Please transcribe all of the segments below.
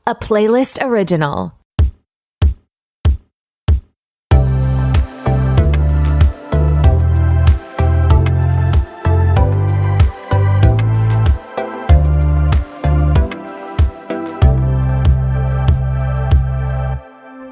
a playlist original.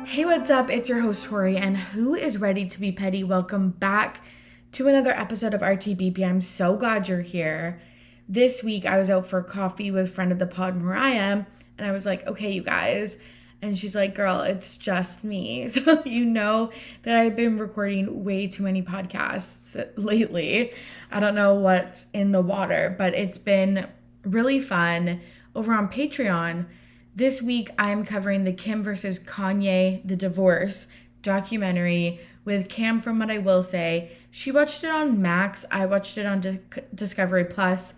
Hey, what's up? It's your host, Tori, and who is ready to be petty? Welcome back to another episode of RTBP. I'm so glad you're here. This week, I was out for coffee with friend of the pod, Mariah, and I was like, okay, you guys. And she's like, girl, it's just me. So you know that I've been recording way too many podcasts lately. I don't know what's in the water, but it's been really fun. Over on Patreon, this week I'm covering the Kim versus Kanye, the divorce documentary with Cam from What I Will Say. She watched it on Max. I watched it on Discovery Plus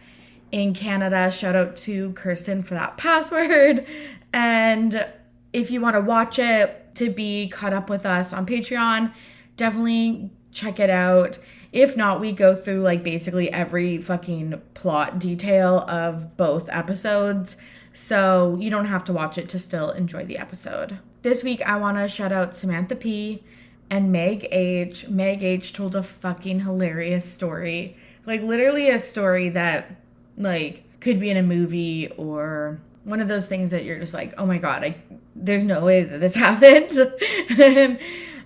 in Canada. Shout out to Kirsten for that password. And if you want to watch it to be caught up with us on Patreon, definitely check it out. If not, we go through like basically every fucking plot detail of both episodes. So you don't have to watch it to still enjoy the episode. This week, I want to shout out Samantha P and Meg H. Meg H told a fucking hilarious story. Like literally a story that like could be in a movie or one of those things that you're just like, oh my God, there's no way that this happened.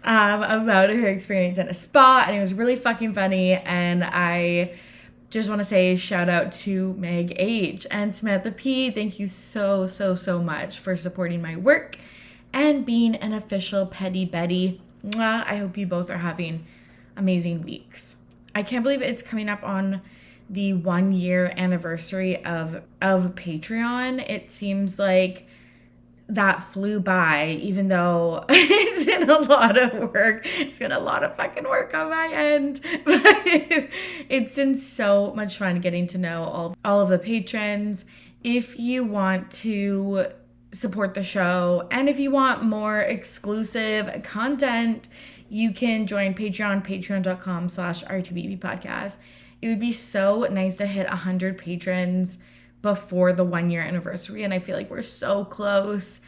About her experience at a spa, and it was really fucking funny. And I just want to say shout out to Meg H and Samantha P. Thank you so much for supporting my work and being an official Petty Betty. Mwah. I hope you both are having amazing weeks. I can't believe it's coming up on the 1 year anniversary of Patreon. It seems like that flew by, even though it's been a lot of work. It's been a lot of fucking work on my end. But it's been so much fun getting to know all of the patrons. If you want to support the show and if you want more exclusive content, you can join Patreon, patreon.com/RTBP podcast. It would be so nice to hit 100 patrons before the 1 year anniversary, and I feel like we're so close,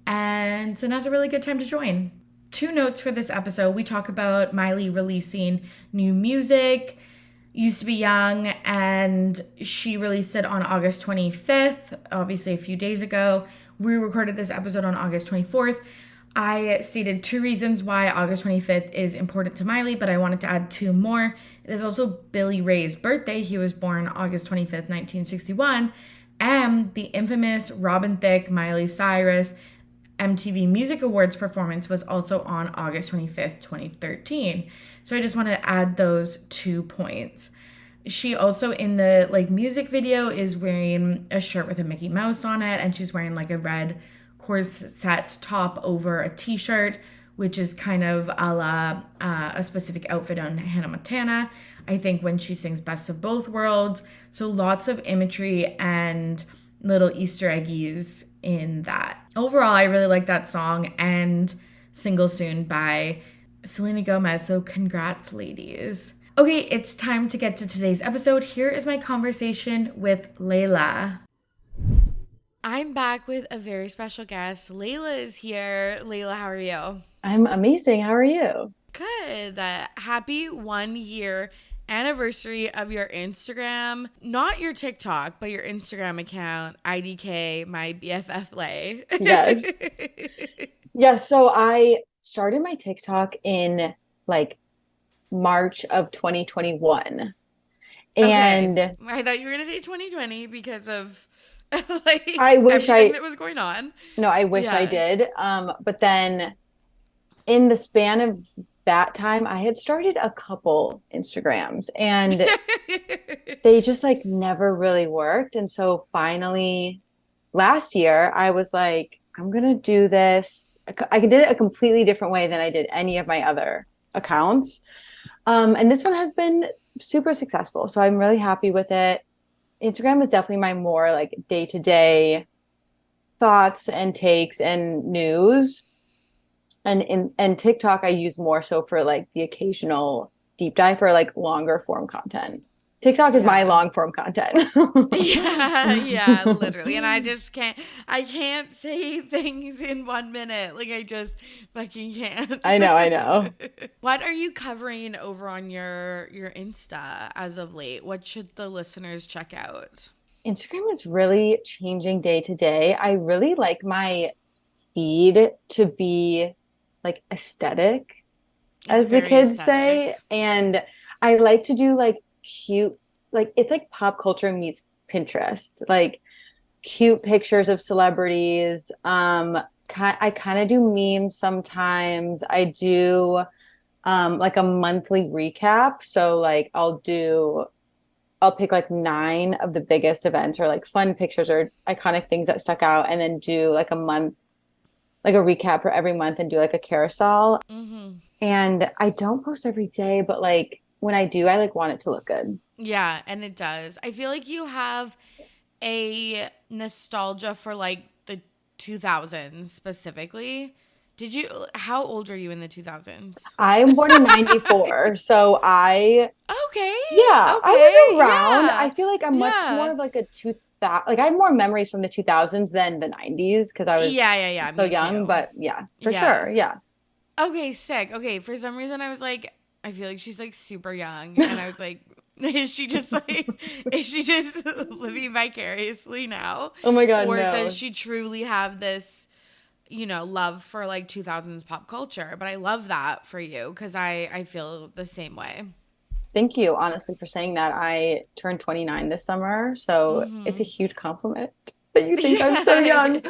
and so now's a really good time to join. 2 notes for this episode. We talk about Miley releasing new music, Used to Be Young, and she released it on August 25th, obviously a few days ago. We recorded this episode on August 24th. I stated 2 reasons why August 25th is important to Miley, but I wanted to add 2 more. It is also Billy Ray's birthday. He was born August 25th, 1961. And the infamous Robin Thicke, Miley Cyrus MTV Music Awards performance was also on August 25th, 2013. So I just wanted to add those 2 points. She also in the music video is wearing a shirt with a Mickey Mouse on it, and she's wearing a red corset top over a t-shirt, which is kind of a la a specific outfit on Hannah Montana, I think, when she sings Best of Both Worlds. So lots of imagery and little Easter eggies in that. Overall, I really like that song and Single Soon by Selena Gomez. So congrats, ladies. Okay, it's time to get to today's episode. Here is my conversation with Layla. I'm back with a very special guest. Layla is here. Layla, how are you? I'm amazing. How are you? Good. Happy 1 year anniversary of your Instagram. Not your TikTok, but your Instagram account, IDK, my BFF Lay. Yes. Yeah, so I started my TikTok in March of 2021. And okay. I thought you were going to say 2020 because of I wish everything that was going on. No, I wish I did. But then in the span of that time, I had started a couple Instagrams and they just never really worked. And so finally last year I was like, I'm going to do this. I did it a completely different way than I did any of my other accounts. And this one has been super successful. So I'm really happy with it. Instagram is definitely my more day-to-day thoughts and takes and news. And TikTok I use more so for the occasional deep dive for longer form content. TikTok is my Yeah. long form content. Yeah, literally. And I can't say things in 1 minute. Like I just fucking can't. I know. What are you covering over on your Insta as of late? What should the listeners check out? Instagram is really changing day to day. I really like my feed to be like aesthetic, It's as the very kids say. aesthetic. And I like to do like cute, like it's like pop culture meets Pinterest, like cute pictures of celebrities. I kind of do memes sometimes. I do like a monthly recap. So like I'll pick like 9 of the biggest events or like fun pictures or iconic things that stuck out and then do like a month, like a recap for every month and do like a carousel. Mm-hmm. And I don't post every day, but like when I do, I like want it to look good. Yeah, and it does. I feel like you have a nostalgia for like the 2000s specifically. How old are you in the 2000s? I'm born in 94. So Okay. yeah, I Okay. was around. I Yeah. feel like I'm much more Yeah. of like a 2000, like I have more memories from the 2000s than the 90s because I was Yeah. so Me young, too. but yeah, for Yeah. sure. Yeah. Okay, sick. Okay, for some reason I was like, I feel like she's like super young, and I was like, is she just living vicariously now, Oh my God, or does no. she truly have this, love for like 2000s pop culture? But I love that for you because I feel the same way. Thank you, honestly, for saying that. I turned 29 this summer, so it's a Mm-hmm. huge compliment that you think I'm so Yeah. young.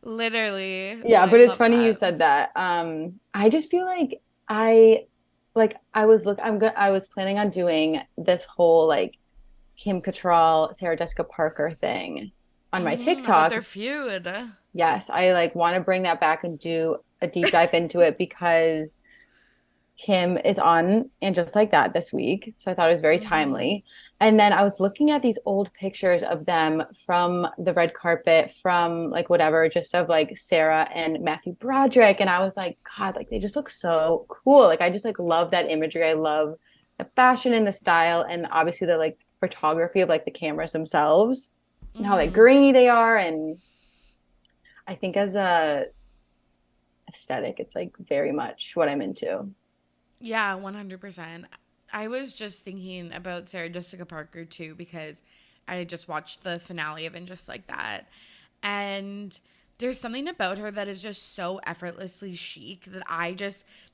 Literally. Yeah, I but it's love funny you that. said that. I just feel I like I was look I'm good I was planning on doing this whole like Kim Cattrall, Sarah Jessica Parker thing on my About TikTok. their feud. Yes, I like want to bring that back and do a deep dive into it because Kim is on And Just Like That this week. So I thought it was very Mm-hmm. timely. And then I was looking at these old pictures of them from the red carpet, from like whatever, just of like Sarah and Matthew Broderick. And I was like, God, like they just look so cool. Like I just like love that imagery. I love the fashion and the style and obviously the like photography of like the cameras themselves and how like Mm-hmm. grainy they are. And I think as a aesthetic, it's like very much what I'm into. Yeah, 100%. I was just thinking about Sarah Jessica Parker too because I just watched the finale of And Just Like That. And there's something about her that is just so effortlessly chic that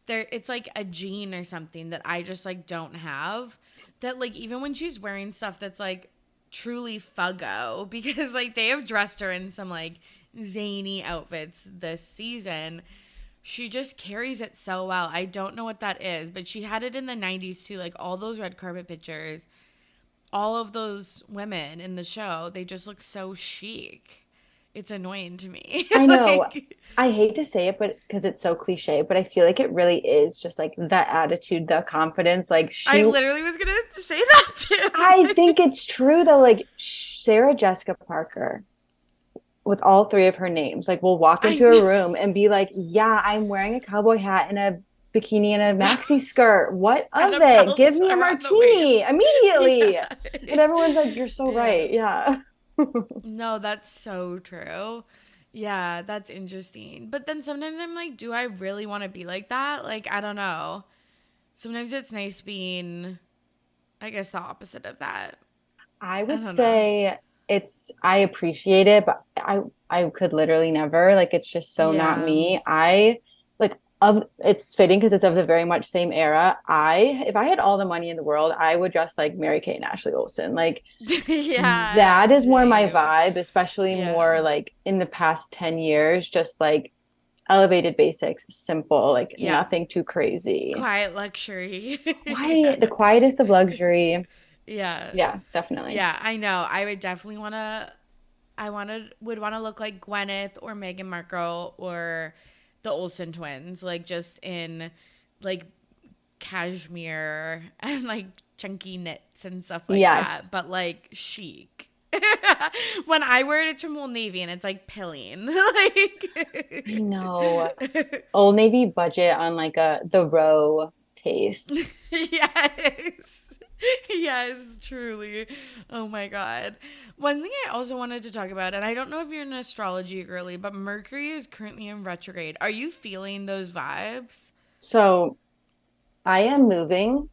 it's like a gene or something that I just like don't have. That like even when she's wearing stuff that's like truly fuggo because like they have dressed her in some like zany outfits this season, she just carries it so well. I don't know what that is, but she had it in the 90s too. Like all those red carpet pictures, all of those women in the show, they just look so chic. It's annoying to me. I know. Like, I hate to say it, but because it's so cliche, but I feel like it really is just like the attitude, the confidence. Like I she, literally was going to say that I too. think it's true though. Like Sarah Jessica Parker, with all 3 of her names, like will walk I into a know. room and be like, "Yeah, I'm wearing a cowboy hat and a bikini and a maxi skirt. What And of a it? Give belt me a around the waist. martini immediately." Yeah. And everyone's like, "You're so Yeah. right." Yeah. No, that's so true. Yeah, that's interesting. But then sometimes I'm like, do I really want to be like that? Like, I don't know. Sometimes it's nice being, I guess, the opposite of that. I I would don't know. say I appreciate it, but I could literally never. Like it's just so not Yeah. me. I like of it's fitting because it's of the very much same era. If I had all the money in the world, I would just like Mary Kate and Ashley Olsen. Like Yeah, that is more my same. vibe, especially Yeah. more like in the past 10 years, just like elevated basics, simple, like Yeah. nothing too crazy. Quiet luxury. Quiet, the quietest of luxury. Yeah. Yeah, definitely. Yeah, I know. I would definitely would want to look like Gwyneth or Meghan Markle or the Olsen twins, like just in like cashmere and like chunky knits and stuff like that, Yes. but like chic. When I wear it, it's from Old Navy and it's like pilling. I know. Like, Old Navy budget on like a the row taste. yes. Yes, truly. Oh my God. One thing I also wanted to talk about, and I don't know if you're an astrology girly, but Mercury is currently in retrograde. Are you feeling those vibes? So I am moving,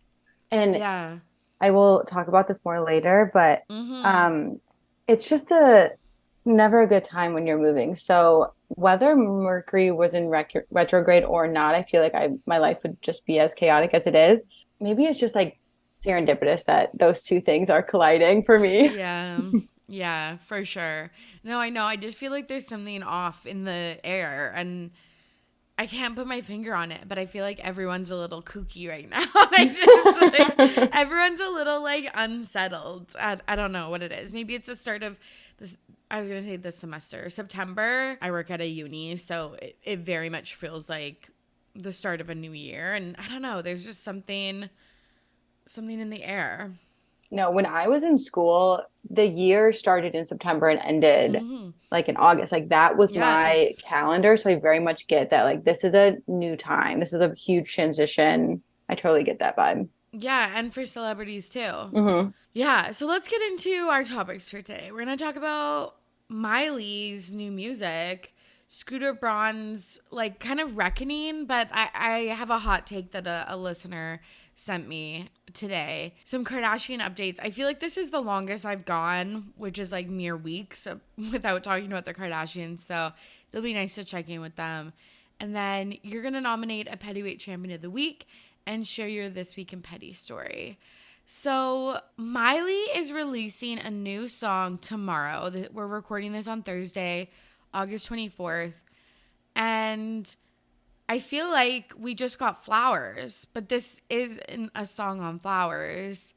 and Yeah. I will talk about this more later, but Mm-hmm. um, it's just it's never a good time when you're moving. So whether Mercury was in retrograde or not, I feel like my life would just be as chaotic as it is. Maybe it's just like serendipitous that those two things are colliding for me. Yeah. Yeah, for sure. No, I know. I just feel like there's something off in the air, and I can't put my finger on it, but I feel like everyone's a little kooky right now. Everyone's a little like unsettled. I don't know what it is. Maybe it's the start of this. I was going to say this semester, September. I work at a uni, so it very much feels like the start of a new year. And I don't know, there's just something in the air. No, when I was in school, the year started in September and ended Hmm. like in August. Like that was my Yes. calendar. So I very much get that. Like this is a new time. This is a huge transition. I totally get that vibe. Yeah, and for celebrities too. Hmm. Yeah, so let's get into our topics for today. We're going to talk about Miley's new music, Scooter Braun's like kind of reckoning, but I have a hot take that a listener sent me today. Some Kardashian updates. I feel like this is the longest I've gone, which is like mere weeks without talking about the Kardashians. So it'll be nice to check in with them. And then you're going to nominate a Pettyweight Champion of the Week and share your This Week in Petty story. So, Miley is releasing a new song tomorrow. We're recording this on Thursday, August 24th. And I feel like we just got Flowers, but this isn't a song on Flowers.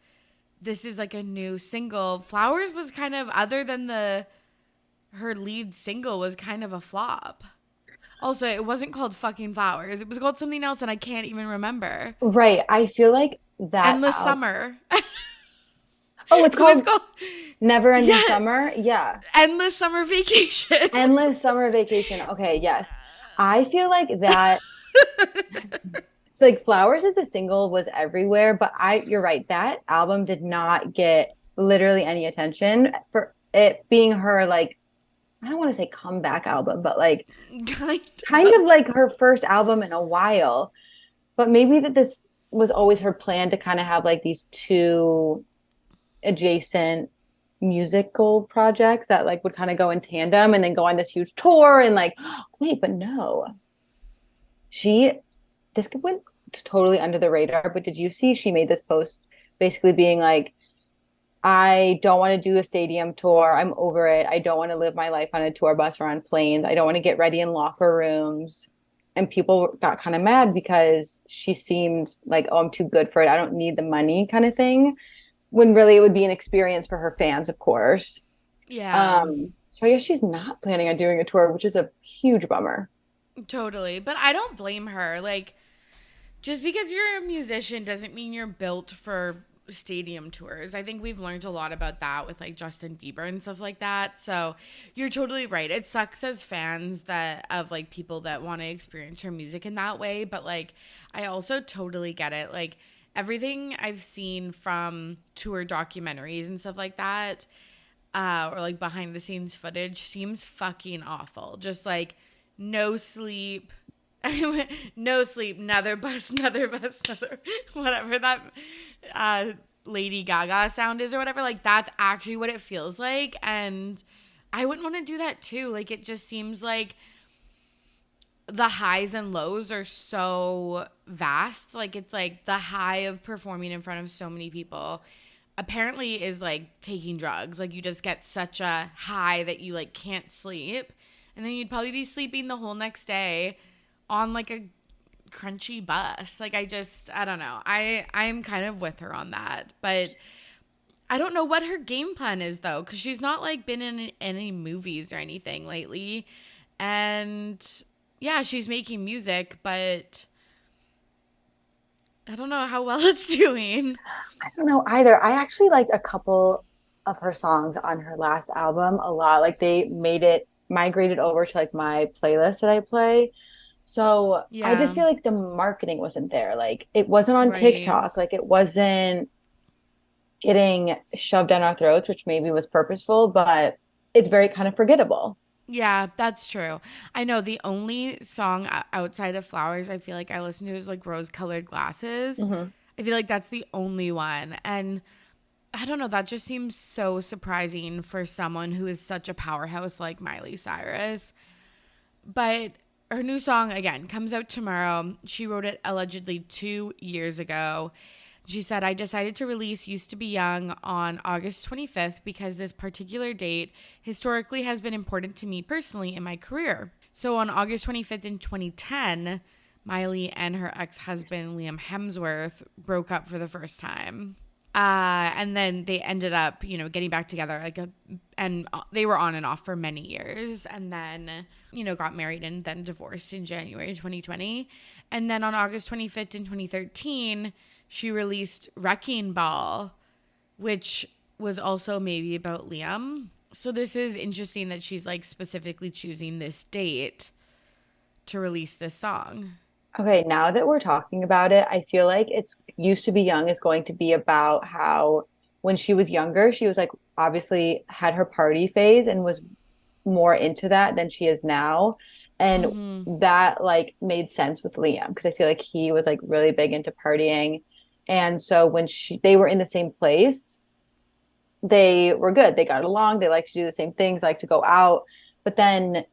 This is like a new single. Flowers was kind of, other than her lead single, was kind of a flop. Also, it wasn't called fucking Flowers. It was called something else, and I can't even remember. Right. I feel like that Endless Summer. Oh, it's It was called called, Never Ending yeah, Summer. Yeah. Endless Summer Vacation. Endless Summer Vacation. Okay, yes. I feel like that it's like Flowers as a single was everywhere, but you're right. That album did not get literally any attention for it being her like I don't want to say comeback album, but like kind kind of like her first album in a while. But maybe that this was always her plan to kind of have like these two adjacent musical projects that like would kind of go in tandem and then go on this huge tour and like wait, but no. She this went totally under the radar, but did you see she made this post basically being like I don't want to do a stadium tour. I'm over it. I don't want to live my life on a tour bus or on planes. I don't want to get ready in locker rooms. And people got kind of mad because she seemed like, oh, I'm too good for it. I don't need the money kind of thing. When really it would be an experience for her fans, of course. Yeah, So I guess she's not planning on doing a tour, which is a huge bummer. totally. But I don't blame her. Like, just because you're a musician doesn't mean you're built for stadium tours. I think we've learned a lot about that with like Justin Bieber and stuff like that. So you're totally right. It sucks as fans that of like people that want to experience her music in that way. But like, I also totally get it. Like, everything I've seen from tour documentaries and stuff like that, or like behind the scenes footage seems fucking awful. Just like no sleep. No sleep, another bus, another bus, another whatever that Lady Gaga sound is or whatever. Like that's actually what it feels like, and I wouldn't want to do that too. Like it just seems like the highs and lows are so vast. Like it's like the high of performing in front of so many people apparently is like taking drugs. Like you just get such a high that you like can't sleep, and then you'd probably be sleeping the whole next day on like a crunchy bus. Like I don't know. I'm kind of with her on that. But I don't know what her game plan is though, cuz she's not like been in any movies or anything lately. And yeah, she's making music, but I don't know how well it's doing. I don't know either. I actually liked a couple of her songs on her last album a lot. Like they made it migrated over to like my playlist that I play. So I just Yeah. feel like the marketing wasn't there. Like it wasn't on Right. TikTok. Like it wasn't getting shoved down our throats, which maybe was purposeful, but it's very kind of forgettable. Yeah, that's true. I know the only song outside of Flowers I feel like I listen to is like Rose Colored Glasses. Hmm. I feel like that's the only one. And I don't know, that just seems so surprising for someone who is such a powerhouse like Miley Cyrus. But her new song, again, comes out tomorrow. She wrote it allegedly 2 years ago. She said, I decided to release Used to Be Young on August 25th because this particular date historically has been important to me personally in my career. So on August 25th in 2010, Miley and her ex-husband Liam Hemsworth broke up for the first time. And then they ended up, getting back together and they were on and off for many years, and then, got married and then divorced in January 2020. And then on August 25th in 2013, she released Wrecking Ball, which was also maybe about Liam. So this is interesting that she's like specifically choosing this date to release this song. Okay, now that we're talking about it, I feel like it's Used to Be Young is going to be about how when she was younger, she was like obviously had her party phase and was more into that than she is now. And that like made sense with Liam because I feel like he was like really big into partying. And so when they were in the same place, they were good. They got along. They liked to do the same things, like to go out. But then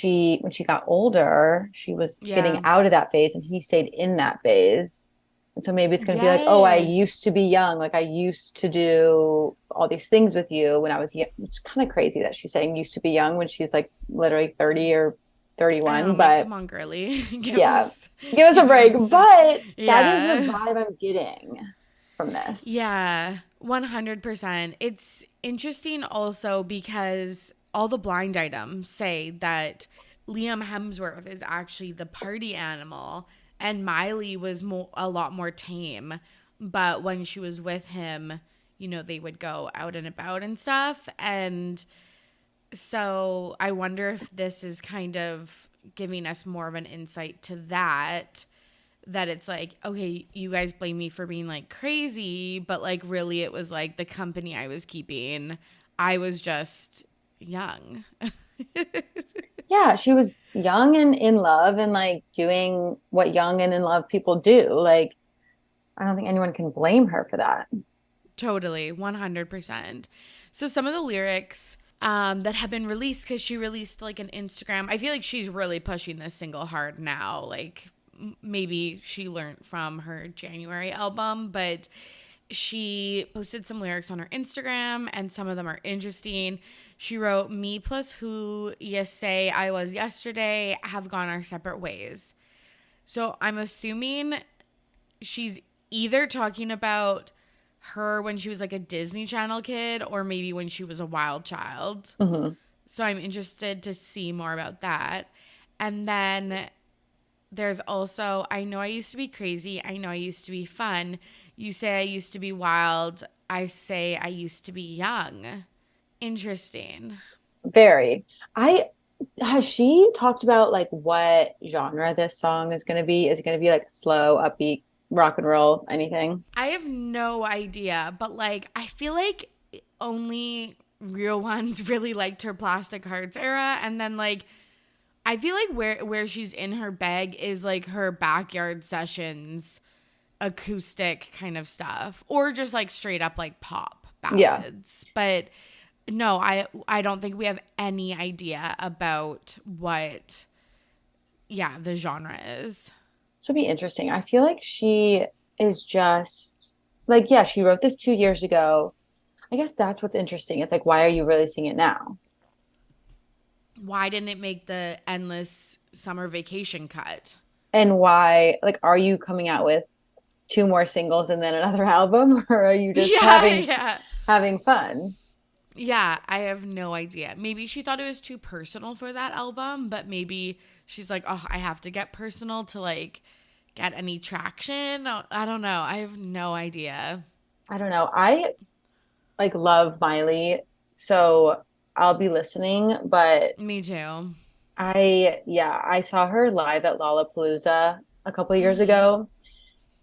when she got older, she was getting out of that phase and he stayed in that phase. And so maybe it's going to be like, oh, I used to be young. Like I used to do all these things with you when I was young. It's kind of crazy that she's saying used to be young when she's like literally 30 or 31. But come on, girly. give us a break. But that is the vibe I'm getting from this. Yeah, 100%. It's interesting also because all the blind items say that Liam Hemsworth is actually the party animal and Miley was a lot more tame. But when she was with him, they would go out and about and stuff. And so I wonder if this is kind of giving us more of an insight to that it's like, okay, you guys blame me for being like crazy, but like really it was like the company I was keeping. I was just young. Yeah, she was young and in love and like doing what young and in love people do. Like, I don't think anyone can blame her for that. Totally, 100%. So some of the lyrics that have been released, because she released like an Instagram. I feel like she's really pushing this single hard now. Like maybe she learned from her January album, but she posted some lyrics on her Instagram and some of them are interesting. She wrote, me plus who you say I was yesterday have gone our separate ways. So I'm assuming she's either talking about her when she was like a Disney Channel kid or maybe when she was a wild child. Mm-hmm. So I'm interested to see more about that. And then there's also, I know I used to be crazy. I know I used to be fun. You say I used to be wild. I say I used to be young. Interesting. Very. Has she talked about like what genre this song is going to be? Is it going to be like slow, upbeat, rock and roll, anything? I have no idea, but like I feel like only real ones really liked her Plastic Hearts era, and then like I feel like where she's in her bag is like her backyard sessions, acoustic kind of stuff, or just like straight up like pop ballads. Yeah. But no, I don't think we have any idea about what the genre is. This will be interesting. I feel like she is just like, yeah, she wrote this 2 years ago. I guess that's what's interesting. It's like, why are you releasing it now? Why didn't it make the endless summer vacation cut? And why, like, are you coming out with 2 more singles and then another album? Or are you just having fun? Yeah, I have no idea. Maybe she thought it was too personal for that album, but maybe she's like, oh, I have to get personal to like get any traction. I don't know. I have no idea. I don't know. I like love Miley, so I'll be listening, but me too. I saw her live at Lollapalooza a couple of years ago,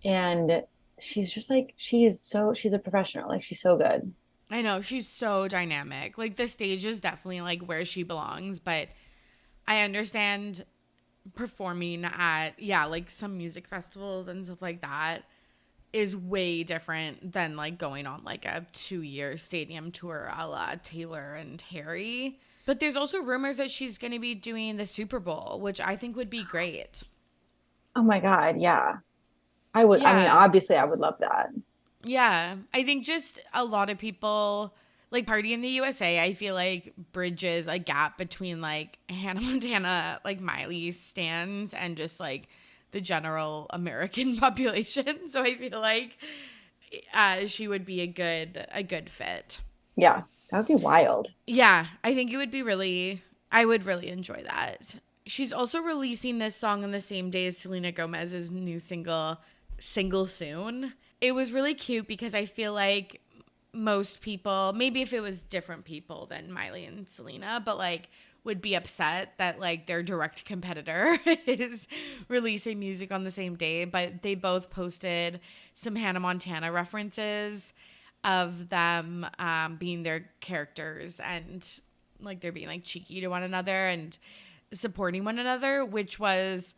and she's just like, she's a professional. Like, she's so good. I know, she's so dynamic. Like, the stage is definitely like where she belongs, but I understand performing at, yeah, like some music festivals and stuff like that is way different than like going on like a 2-year stadium tour a la Taylor and Harry. But there's also rumors that she's going to be doing the Super Bowl, which I think would be great. Oh my God. Yeah. I mean, Yeah. obviously I would love that. Yeah. I think just a lot of people like Party in the USA, I feel like bridges a gap between like Hannah Montana, like Miley stands and just like the general American population. So I feel like she would be a good fit. Yeah. That would be wild. Yeah, I think it would be really, I would really enjoy that. She's also releasing this song on the same day as Selena Gomez's new single Soon. It was really cute because I feel like most people, maybe if it was different people than Miley and Selena, but like would be upset that like their direct competitor is releasing music on the same day, but they both posted some Hannah Montana references of them being their characters and like they're being like cheeky to one another and supporting one another, which was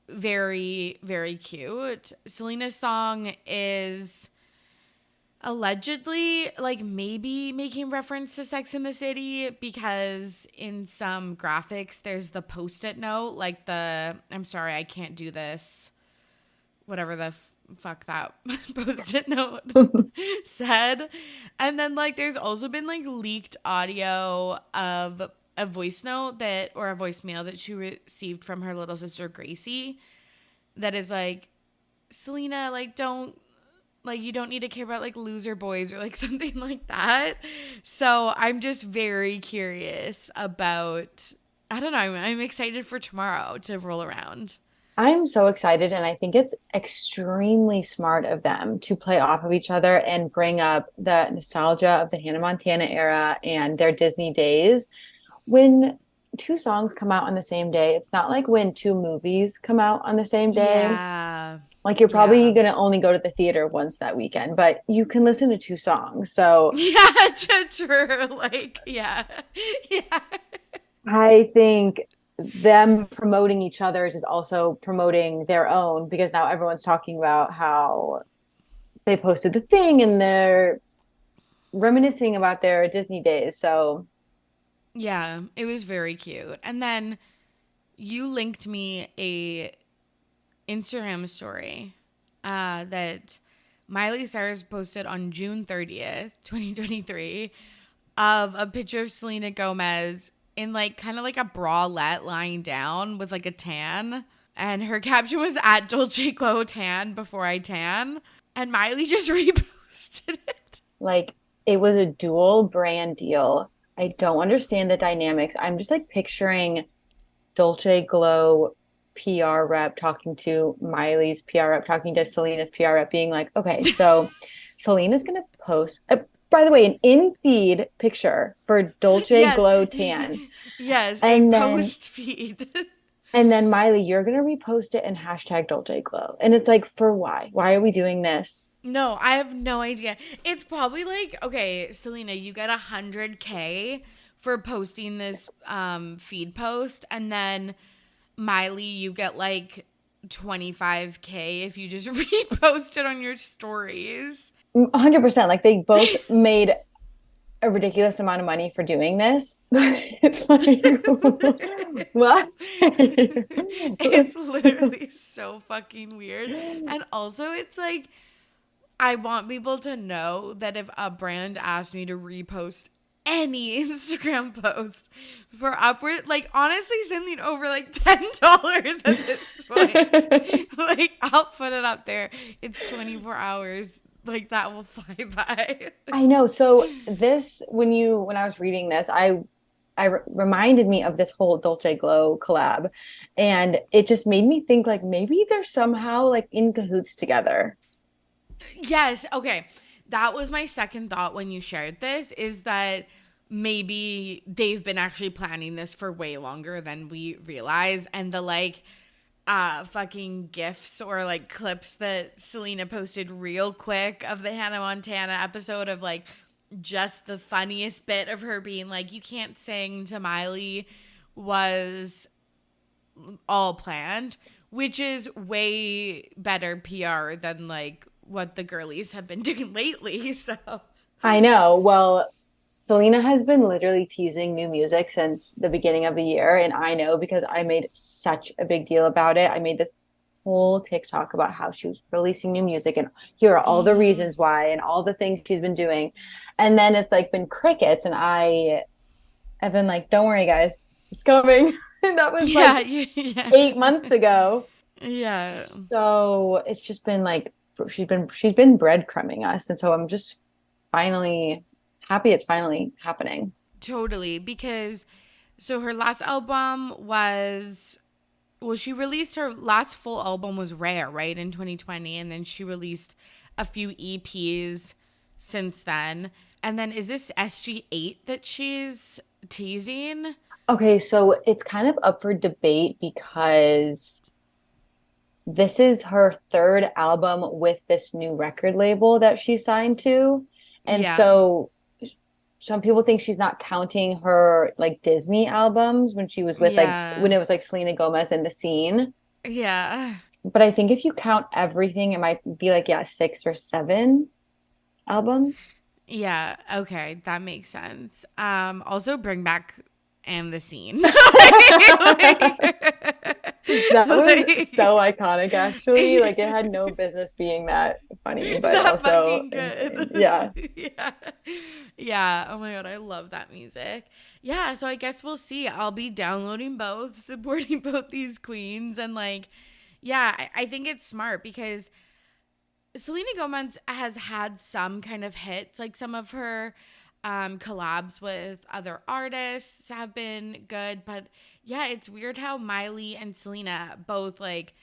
very, very cute. Selena's song is allegedly like maybe making reference to Sex in the City because in some graphics there's the post-it note, like the I'm sorry, I can't do this, whatever the fuck that post-it note said. And then like there's also been like leaked audio of a voice note that or a voicemail that she received from her little sister Gracie that is like, Selena, like don't, like you don't need to care about like loser boys or like something like that. So I'm just very curious about, I don't know, I'm excited for tomorrow to roll around. I'm so excited, and I think it's extremely smart of them to play off of each other and bring up the nostalgia of the Hannah Montana era and their Disney days. When two songs come out on the same day, it's not like when two movies come out on the same day. Yeah. Like, you're probably Yeah. going to only go to the theater once that weekend, but you can listen to two songs. So Yeah, true. Like, yeah. Yeah. I think them promoting each other's is also promoting their own, because now everyone's talking about how they posted the thing and they're reminiscing about their Disney days. So Yeah, it was very cute. And then you linked me a Instagram story that Miley Cyrus posted on June 30th, 2023, of a picture of Selena Gomez in like kind of like a bralette lying down with like a tan. And her caption was at Dolce Glow tan before I tan. And Miley just reposted it. like, it was a dual brand deal. I don't understand the dynamics. I'm just like picturing Dolce Glow PR rep talking to Miley's PR rep, talking to Selena's PR rep, being like, okay, so Selena's going to post, by the way, an in feed picture for Dolce Yes. Glow tan. Yes, And a then, post feed. and then Miley, you're going to repost it and hashtag Dolce Glow. And it's like, for why? Why are we doing this? No, I have no idea. It's probably like, okay, Selena, you get 100K for posting this feed post, and then Miley, you get like 25K if you just repost it on your stories. 100%. Like, they both made a ridiculous amount of money for doing this. It's like, what? It's literally so fucking weird. And also, it's like, I want people to know that if a brand asked me to repost any Instagram post for upward, like honestly, something over like $10 at this point, like I'll put it up there. It's 24 hours. Like that will fly by. I know. So this, when I was reading this, reminded me of this whole Dolce Glow collab, and it just made me think like maybe they're somehow like in cahoots together. Yes. Okay. That was my second thought when you shared this, is that maybe they've been actually planning this for way longer than we realize. And the like fucking gifs or like clips that Selena posted real quick of the Hannah Montana episode of like just the funniest bit of her being like, you can't sing to Miley was all planned, which is way better PR than like what the girlies have been doing lately. So I know. Well, Selena has been literally teasing new music since the beginning of the year. And I know because I made such a big deal about it. I made this whole TikTok about how she was releasing new music and here are all the reasons why and all the things she's been doing. And then it's like been crickets. And I've been like, don't worry, guys, it's coming. And that was like 8 months ago. Yeah. So it's just been like she's been breadcrumbing us. And so I'm just finally happy it's finally happening. Totally. Because so her last album was, well, she released her last full album was Rare, right, in 2020. And then she released a few EPs since then. And then is this SG8 that she's teasing? Okay, so it's kind of up for debate because this is her third album with this new record label that she signed to. And so some people think she's not counting her like Disney albums when she was with like when it was like Selena Gomez and The Scene. Yeah. But I think if you count everything, it might be like 6 or 7 albums. Yeah, okay, that makes sense. Also bring back And The Scene. That was so iconic, actually. Like it had no business being that funny, but also good. Yeah. Yeah. Oh my God, I love that music. Yeah, so I guess we'll see. I'll be downloading both, supporting both these queens, and like, yeah, I think it's smart because Selena Gomez has had some kind of hits, like some of her collabs with other artists have been good, but yeah, it's weird how Miley and Selena both like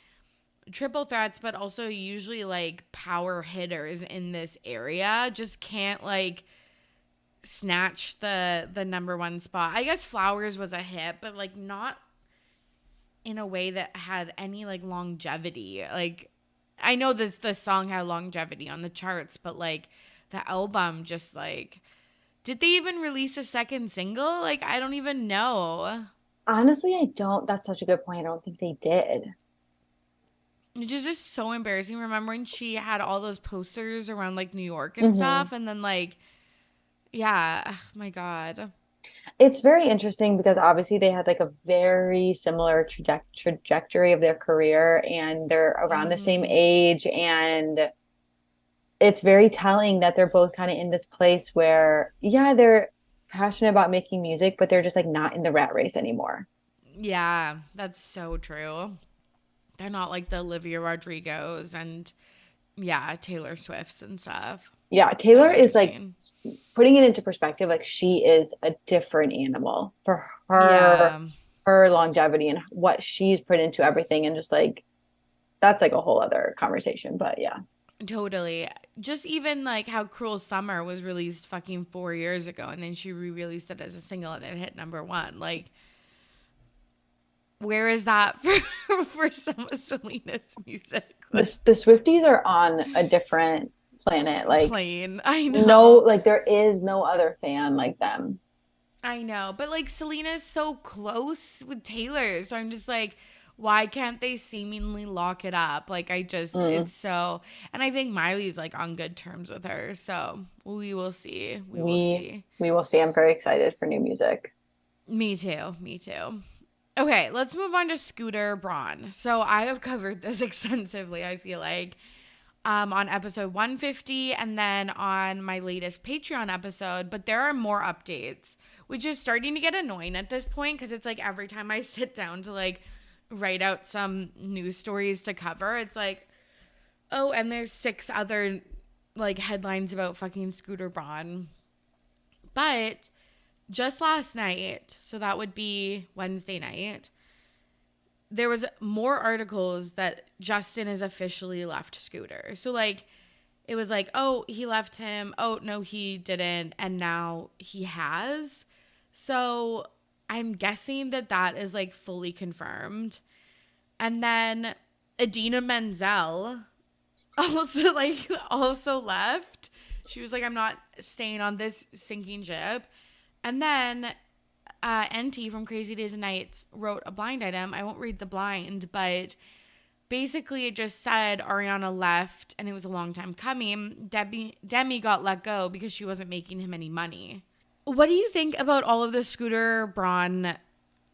triple threats, but also usually like power hitters in this area just can't like snatch the number one spot. I guess Flowers was a hit, but like not in a way that had any like longevity. Like I know this the song had longevity on the charts, but like the album just like, did they even release a second single? Like I don't even know. Honestly, I don't. That's such a good point. I don't think they did. Which is just so embarrassing remembering she had all those posters around like New York and stuff, and then like, yeah, oh my God. It's very interesting because obviously they had like a very similar trajectory of their career and they're around the same age, and it's very telling that they're both kind of in this place where they're passionate about making music, but they're just like not in the rat race anymore. Yeah, that's so true. They're not like the Olivia Rodrigos and Taylor Swifts and stuff. Yeah, Taylor is like, putting it into perspective, like she is a different animal for her longevity and what she's put into everything, and just like that's like a whole other conversation. But yeah. Totally. Just even like how Cruel Summer was released fucking 4 years ago, and then she re-released it as a single and it hit number one. Like, where is that for some of Selena's music? Like, the Swifties are on a different planet. Like plane. I know. No, like there is no other fan like them. I know. But like Selena's so close with Taylor. So I'm just like, why can't they seemingly lock it up? Like it's so, and I think Miley's like on good terms with her. So we will see. We will see. I'm very excited for new music. Me too. Okay, let's move on to Scooter Braun. So I have covered this extensively, I feel like, on episode 150 and then on my latest Patreon episode. But there are more updates, which is starting to get annoying at this point because it's like every time I sit down to like write out some news stories to cover, it's like, oh, and there's 6 other like headlines about fucking Scooter Braun. But just last night, so that would be Wednesday night, there was more articles that Justin has officially left Scooter. So like it was like, oh, he left him. Oh, no, he didn't. And now he has. So I'm guessing that is like fully confirmed. And then Idina Menzel also left. She was like, I'm not staying on this sinking ship. And then NT from Crazy Days and Nights wrote a blind item. I won't read the blind, but basically it just said Ariana left and it was a long time coming. Demi got let go because she wasn't making him any money. What do you think about all of the Scooter Braun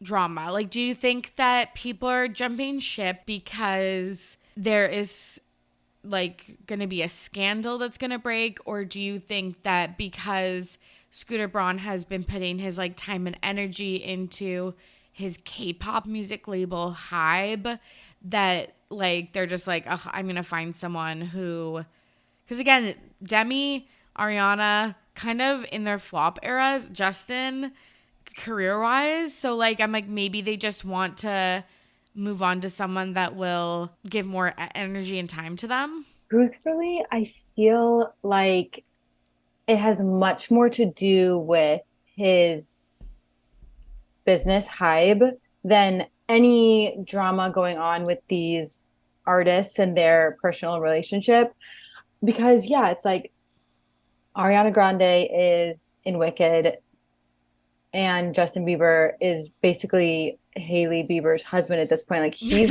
drama? Like, do you think that people are jumping ship because there is like going to be a scandal that's going to break? Or do you think that because Scooter Braun has been putting his like time and energy into his K-pop music label Hybe, that like they're just like, oh, I'm going to find someone who, because again, Demi, Ariana, kind of in their flop eras, Justin, career-wise. So like, I'm like, maybe they just want to move on to someone that will give more energy and time to them. Truthfully, I feel like it has much more to do with his business Hybe than any drama going on with these artists and their personal relationship. Because yeah, it's like Ariana Grande is in Wicked and Justin Bieber is basically Hailey Bieber's husband at this point. Like he's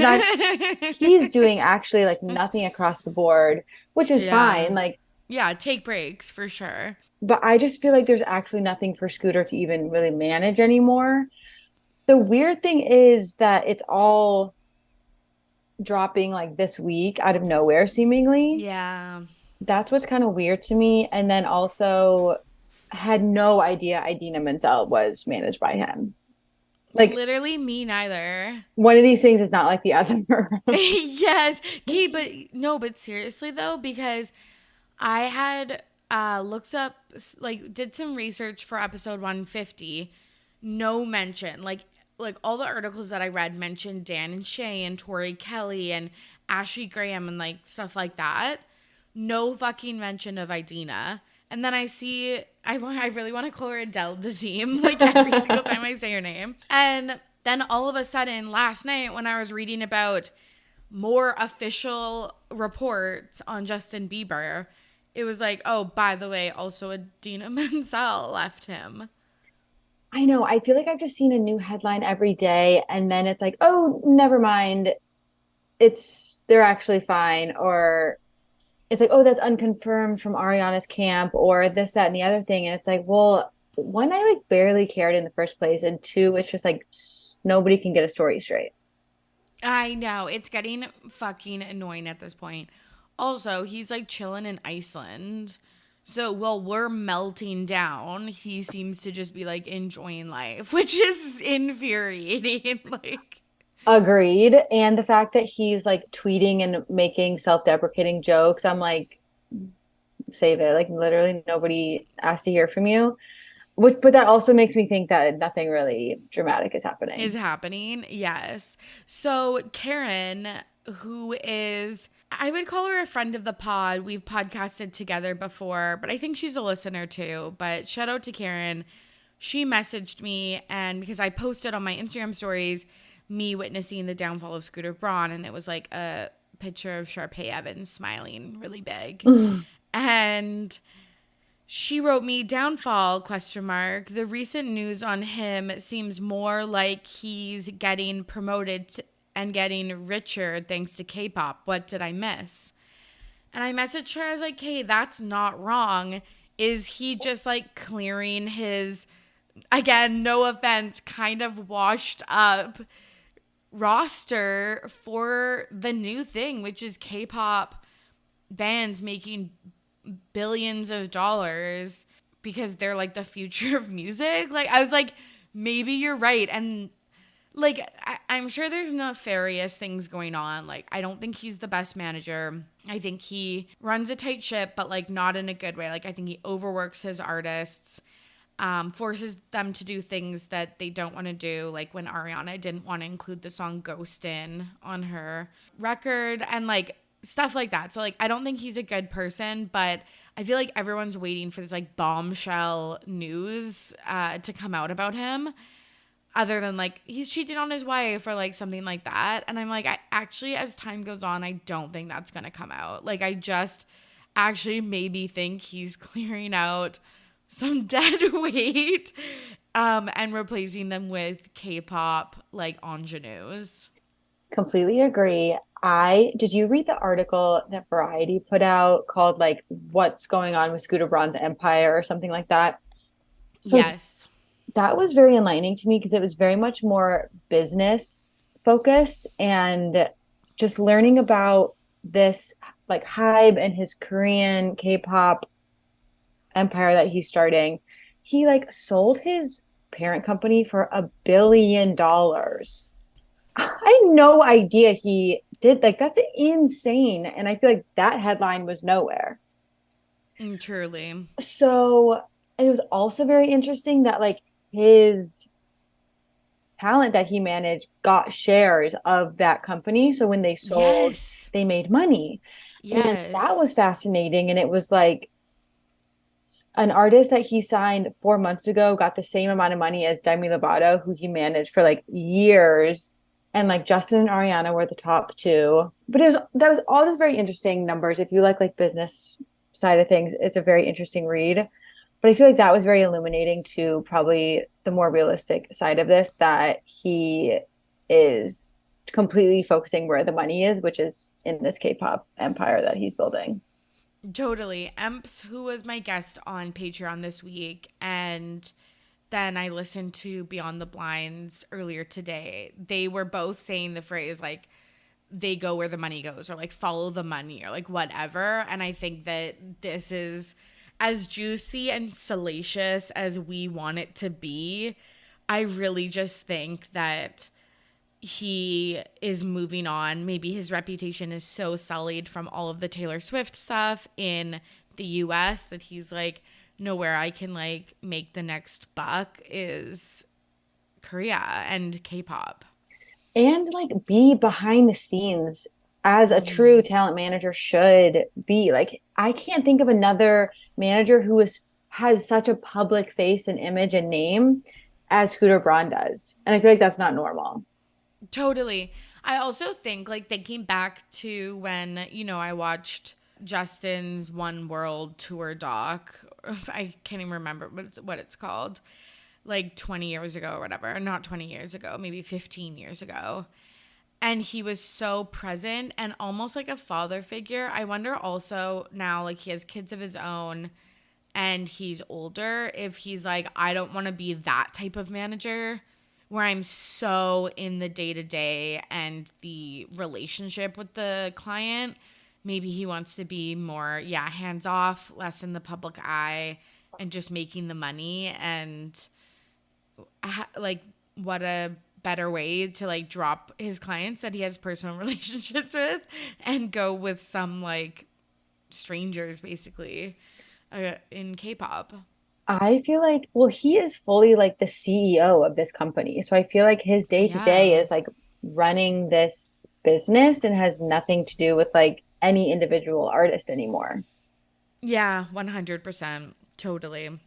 doing actually like nothing across the board, which is fine. Like, yeah, take breaks for sure. But I just feel like there's actually nothing for Scooter to even really manage anymore. The weird thing is that it's all dropping like this week out of nowhere, seemingly. Yeah. That's what's kind of weird to me. And then also had no idea Idina Menzel was managed by him. Like literally me neither. One of these things is not like the other. Yes. Okay, but seriously though, because I had looked up, like did some research for episode 150, no mention. Like all the articles that I read mentioned Dan and Shay and Tori Kelly and Ashley Graham and like stuff like that. No fucking mention of Idina. And then I see, I really want to call her Adele Dazeem, like every single time I say her name. And then all of a sudden last night when I was reading about more official reports on Justin Bieber, it was like, oh, by the way, also Idina Menzel left him. I know. I feel like I've just seen a new headline every day. And then it's like, oh, never mind. They're actually fine. Or it's like, oh, that's unconfirmed from Ariana's camp, or this, that, and the other thing. And it's like, well, one, I like barely cared in the first place. And two, it's just like nobody can get a story straight. I know. It's getting fucking annoying at this point. Also, he's like chilling in Iceland. So while we're melting down, he seems to just be like enjoying life, which is infuriating. Like, agreed. And the fact that he's like tweeting and making self-deprecating jokes, I'm like, save it. Like literally nobody asked to hear from you. But that also makes me think that nothing really dramatic is happening. Yes. So Karen, who is, I would call her a friend of the pod. We've podcasted together before, but I think she's a listener too. But shout out to Karen. She messaged me, and because I posted on my Instagram stories me witnessing the downfall of Scooter Braun, and it was like a picture of Sharpay Evans smiling really big. And she wrote me, downfall, ? The recent news on him seems more like he's getting promoted and getting richer thanks to K-pop. What did I miss? And I messaged her. I was like, hey, that's not wrong. Is he just like clearing his, again, no offense, kind of washed up roster for the new thing, which is K-pop bands making billions of dollars because they're like the future of music? Like, I was like, maybe you're right. And like, I'm sure there's nefarious things going on. Like, I don't think he's the best manager. I think he runs a tight ship, but like not in a good way. Like, I think he overworks his artists, forces them to do things that they don't want to do. Like when Ariana didn't want to include the song Ghostin' on her record and like stuff like that. So like, I don't think he's a good person, but I feel like everyone's waiting for this like bombshell news to come out about him. other than like he's cheating on his wife or like something like that. And I'm like, I actually, as time goes on, I don't think that's gonna come out. Like I just actually maybe think he's clearing out some dead weight and replacing them with K-pop like ingenues. Completely agree. Did you read the article that Variety put out called like What's Going On with Scooter Braun's Empire or something like that? So Yes. that was very enlightening to me because it was very much more business focused and just learning about this like Hybe and his Korean K-pop empire that he's starting. He like sold his parent company for $1 billion. I had no idea he did like that's insane. And I feel like that headline was nowhere. Truly. So, and it was also very interesting that like his talent that he managed got shares of that company. So when they sold, Yes. they made money. And that Yes. was fascinating. And it was like an artist that he signed 4 months ago got the same amount of money as Demi Lovato, who he managed for like years. And like Justin and Ariana were the top two. But that was all just very interesting numbers. If you like business side of things, it's a very interesting read. But I feel like that was very illuminating to probably the more realistic side of this, that he is completely focusing where the money is, which is in this K-pop empire that he's building. Totally. Emps, who was my guest on Patreon this week, and then I listened to Beyond the Blinds earlier today. They were both saying the phrase like they go where the money goes, or like follow the money, or like whatever. And I think that this is as juicy and salacious as we want it to be. I really just think that he is moving on. Maybe his reputation is so sullied from all of the Taylor Swift stuff in the US that he's like, nowhere I can like make the next buck is Korea and K-pop. And like be behind the scenes as a true talent manager should be. Like I can't think of another manager who has such a public face and image and name as Scooter Braun does. And I feel like that's not normal. Totally. I also think like thinking back to when, I watched Justin's One World tour doc. I can't even remember what it's called. Like 20 years ago or whatever. Not 20 years ago, maybe 15 years ago. And he was so present and almost like a father figure. I wonder also now, like he has kids of his own and he's older, if he's like, I don't want to be that type of manager where I'm so in the day-to-day and the relationship with the client. Maybe he wants to be more, hands off, less in the public eye, and just making the money. And like, what a better way to like drop his clients that he has personal relationships with and go with some like strangers basically in K-pop. I feel like, well, he is fully like the CEO of this company. So I feel like his day to day Yeah. is like running this business and has nothing to do with like any individual artist anymore. Yeah, 100%. Totally.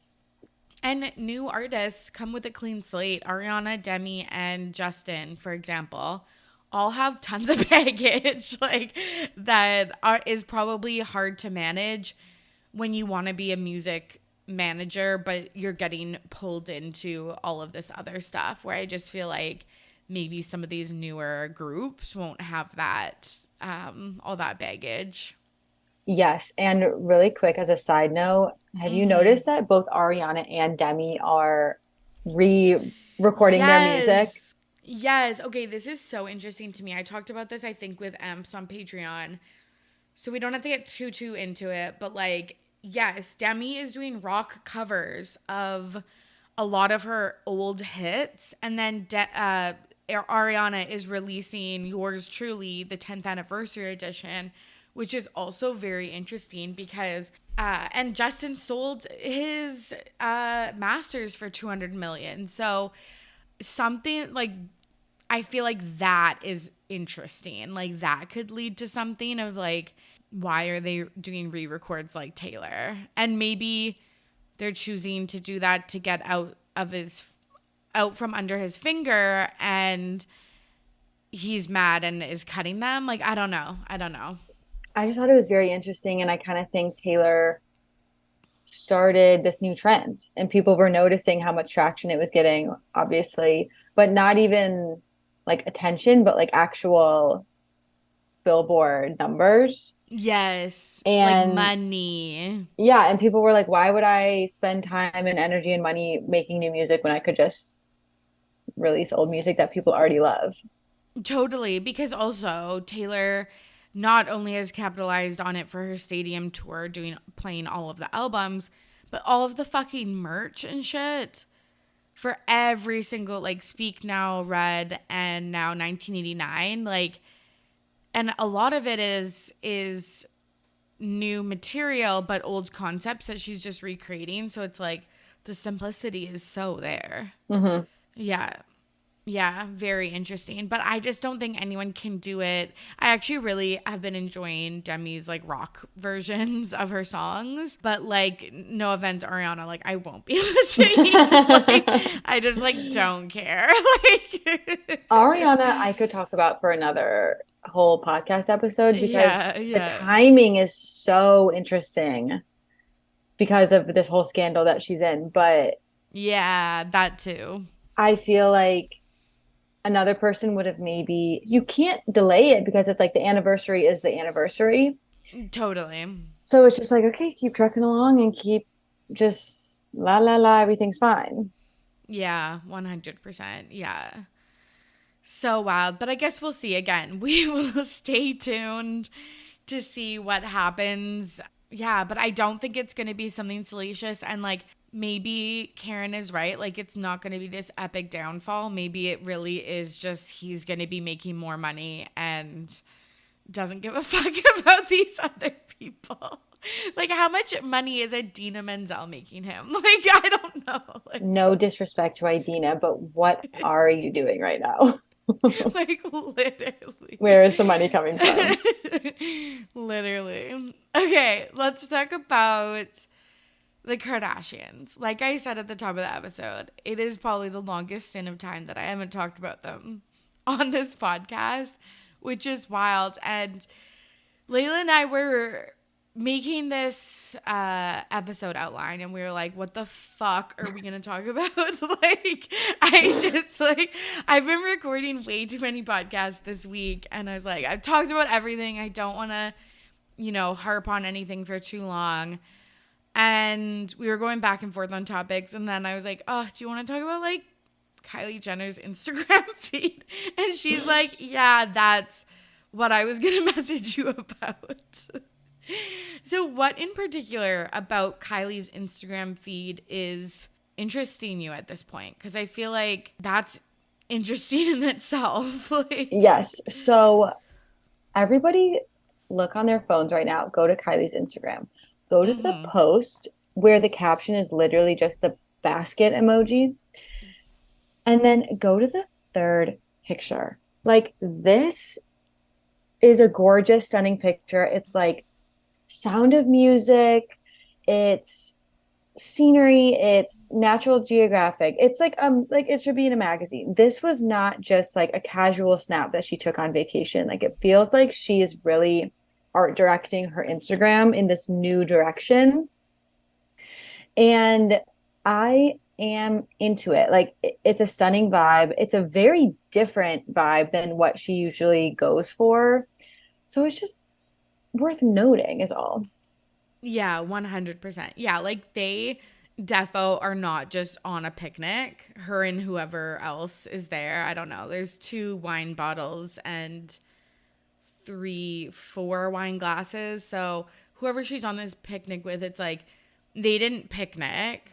And new artists come with a clean slate. Ariana, Demi, and Justin, for example, all have tons of baggage like is probably hard to manage when you want to be a music manager, but you're getting pulled into all of this other stuff where I just feel like maybe some of these newer groups won't have that all that baggage. Yes. And really quick, as a side note, have you Mm-hmm. noticed that both Ariana and Demi are re-recording their music? Yes. Yes. Okay, this is so interesting to me. I talked about this, I think, with Emps on Patreon. So we don't have to get too into it, but like, yes, Demi is doing rock covers of a lot of her old hits, and then Ariana is releasing Yours Truly, the 10th anniversary edition, which is also very interesting because and Justin sold his masters for 200 million. So something like, I feel like that is interesting. Like that could lead to something of like, why are they doing re-records like Taylor? And maybe they're choosing to do that to get out of his out from under his finger and he's mad and is cutting them. Like, I don't know. I just thought it was very interesting. And I kind of think Taylor started this new trend and people were noticing how much traction it was getting, obviously, but not even like attention, but like actual Billboard numbers. Yes. And like money. Yeah. And people were like, why would I spend time and energy and money making new music when I could just release old music that people already love? Totally. Because also Taylor not only has capitalized on it for her stadium tour, playing all of the albums, but all of the fucking merch and shit for every single, like, Speak Now, Red, and now 1989. Like, and a lot of it is new material, but old concepts that she's just recreating. So it's like the simplicity is so there. Mm-hmm. Yeah, very interesting. But I just don't think anyone can do it. I actually really have been enjoying Demi's like rock versions of her songs. But like, no offense, Ariana, like I won't be listening. Like, I just like don't care. Like Ariana, I could talk about for another whole podcast episode because yeah. the timing is so interesting because of this whole scandal that she's in. But yeah, that too. I feel like another person would have maybe, you can't delay it because it's like the anniversary is the anniversary. Totally. So it's just like, okay, keep trucking along and keep just la la la, everything's fine. Yeah, 100%. Yeah. So wild. But I guess we'll see again. We will stay tuned to see what happens. Yeah, but I don't think it's going to be something salacious. And like, maybe Karen is right. Like, it's not going to be this epic downfall. Maybe it really is just he's going to be making more money and doesn't give a fuck about these other people. Like, how much money is Idina Menzel making him? Like, I don't know. Like, no disrespect to Idina, but what are you doing right now? Like, literally. Where is the money coming from? Literally. Okay, let's talk about the Kardashians. Like I said at the top of the episode, it is probably the longest stint of time that I haven't talked about them on this podcast, which is wild. And Layla and I were making this episode outline and we were like, what the fuck are we gonna talk about? Like, I've been recording way too many podcasts this week and I was like, I've talked about everything. I don't want to harp on anything for too long. And we were going back and forth on topics and then I was like, oh, do you want to talk about like Kylie Jenner's Instagram feed? And she's like, yeah, that's what I was gonna message you about. So what in particular about Kylie's Instagram feed is interesting you at this point? Because I feel like that's interesting in itself. Like, yes. So everybody look on their phones right now. Go to Kylie's Instagram. Go to the post where the caption is literally just the basket emoji. And then go to the third picture. Like, this is a gorgeous, stunning picture. It's like Sound of Music, it's scenery, it's Natural Geographic. It's like it should be in a magazine. This was not just like a casual snap that she took on vacation. Like, it feels like she is really art directing her Instagram in this new direction. And I am into it. Like, it's a stunning vibe. It's a very different vibe than what she usually goes for. So it's just worth noting is all. Yeah, 100%. Yeah, like they defo are not just on a picnic. Her and whoever else is there. I don't know. There's 2 wine bottles and 4 wine glasses. So whoever she's on this picnic with, it's like they didn't picnic.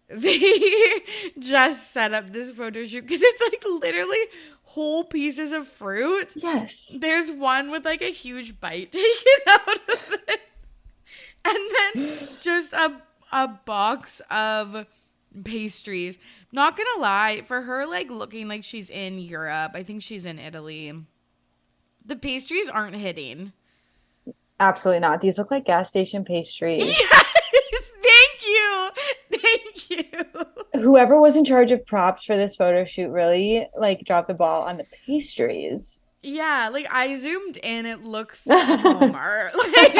They just set up this photo shoot because it's like literally whole pieces of fruit. Yes. There's one with like a huge bite taken out of it. And then just a box of pastries. Not gonna lie, for her like looking like she's in Europe, I think she's in Italy, the pastries aren't hitting. Absolutely not. These look like gas station pastries. Yes, thank you. you. Whoever was in charge of props for this photo shoot really like dropped the ball on the pastries. Yeah, like I zoomed in, it looks Walmart. Like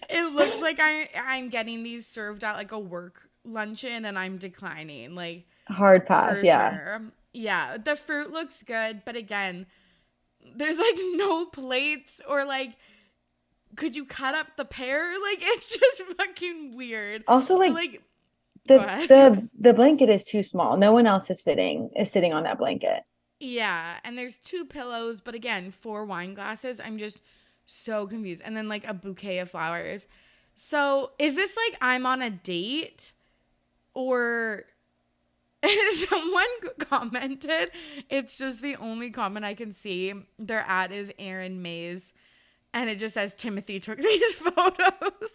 it looks like I'm getting these served at like a work luncheon and I'm declining. Like Hard pass, for yeah. sure. Yeah, the fruit looks good, but again, there's like no plates or like could you cut up the pear? Like it's just fucking weird. Also, So like like go the ahead. the blanket is too small. No one else is sitting on that blanket. Yeah, and there's 2 pillows, but again, 4 wine glasses. I'm just so confused. And then like a bouquet of flowers. So is this like I'm on a date or someone commented? It's just the only comment I can see. Their ad is Aaron Mays, and it just says Timothy took these photos.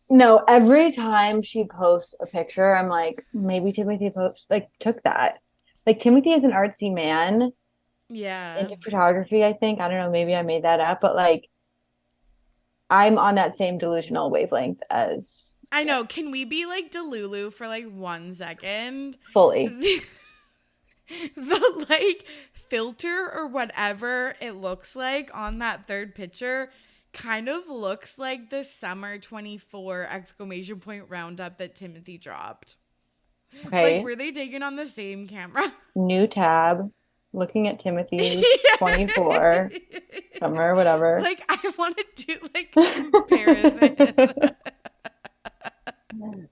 No, every time she posts a picture, I'm like, maybe Timothy took that. Like Timothy is an artsy man Yeah. into photography, I think. I don't know, maybe I made that up, but like I'm on that same delusional wavelength as I know. Can we be like Delulu for like 1 second? fully. The like filter or whatever it looks like on that third picture kind of looks like the summer 24 exclamation point roundup that Timothy dropped. Okay. Like, were they taken on the same camera? New tab, looking at Timothy's 24 summer, whatever. Like, I want to do like comparison.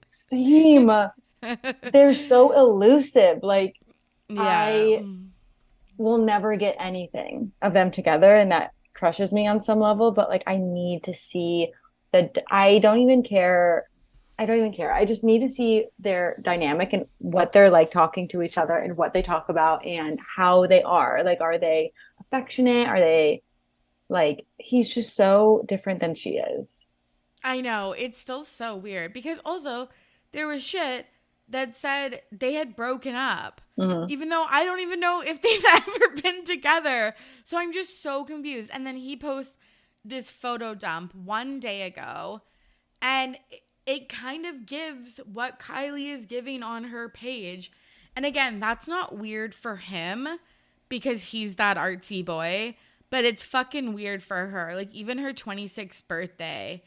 Same. They're so elusive. Like, Yeah. I will never get anything of them together, and that crushes me on some level. But like, I need to see I don't even care. I just need to see their dynamic and what they're like talking to each other and what they talk about and how they are. Like, are they affectionate? Are they like, he's just so different than she is. I know. It's still so weird because also there was shit that said they had broken up, even though I don't even know if they've ever been together. So I'm just so confused. And then he posts this photo dump 1 day ago, and it kind of gives what Kylie is giving on her page. And again, that's not weird for him because he's that artsy boy, but it's fucking weird for her. Like even her 26th birthday,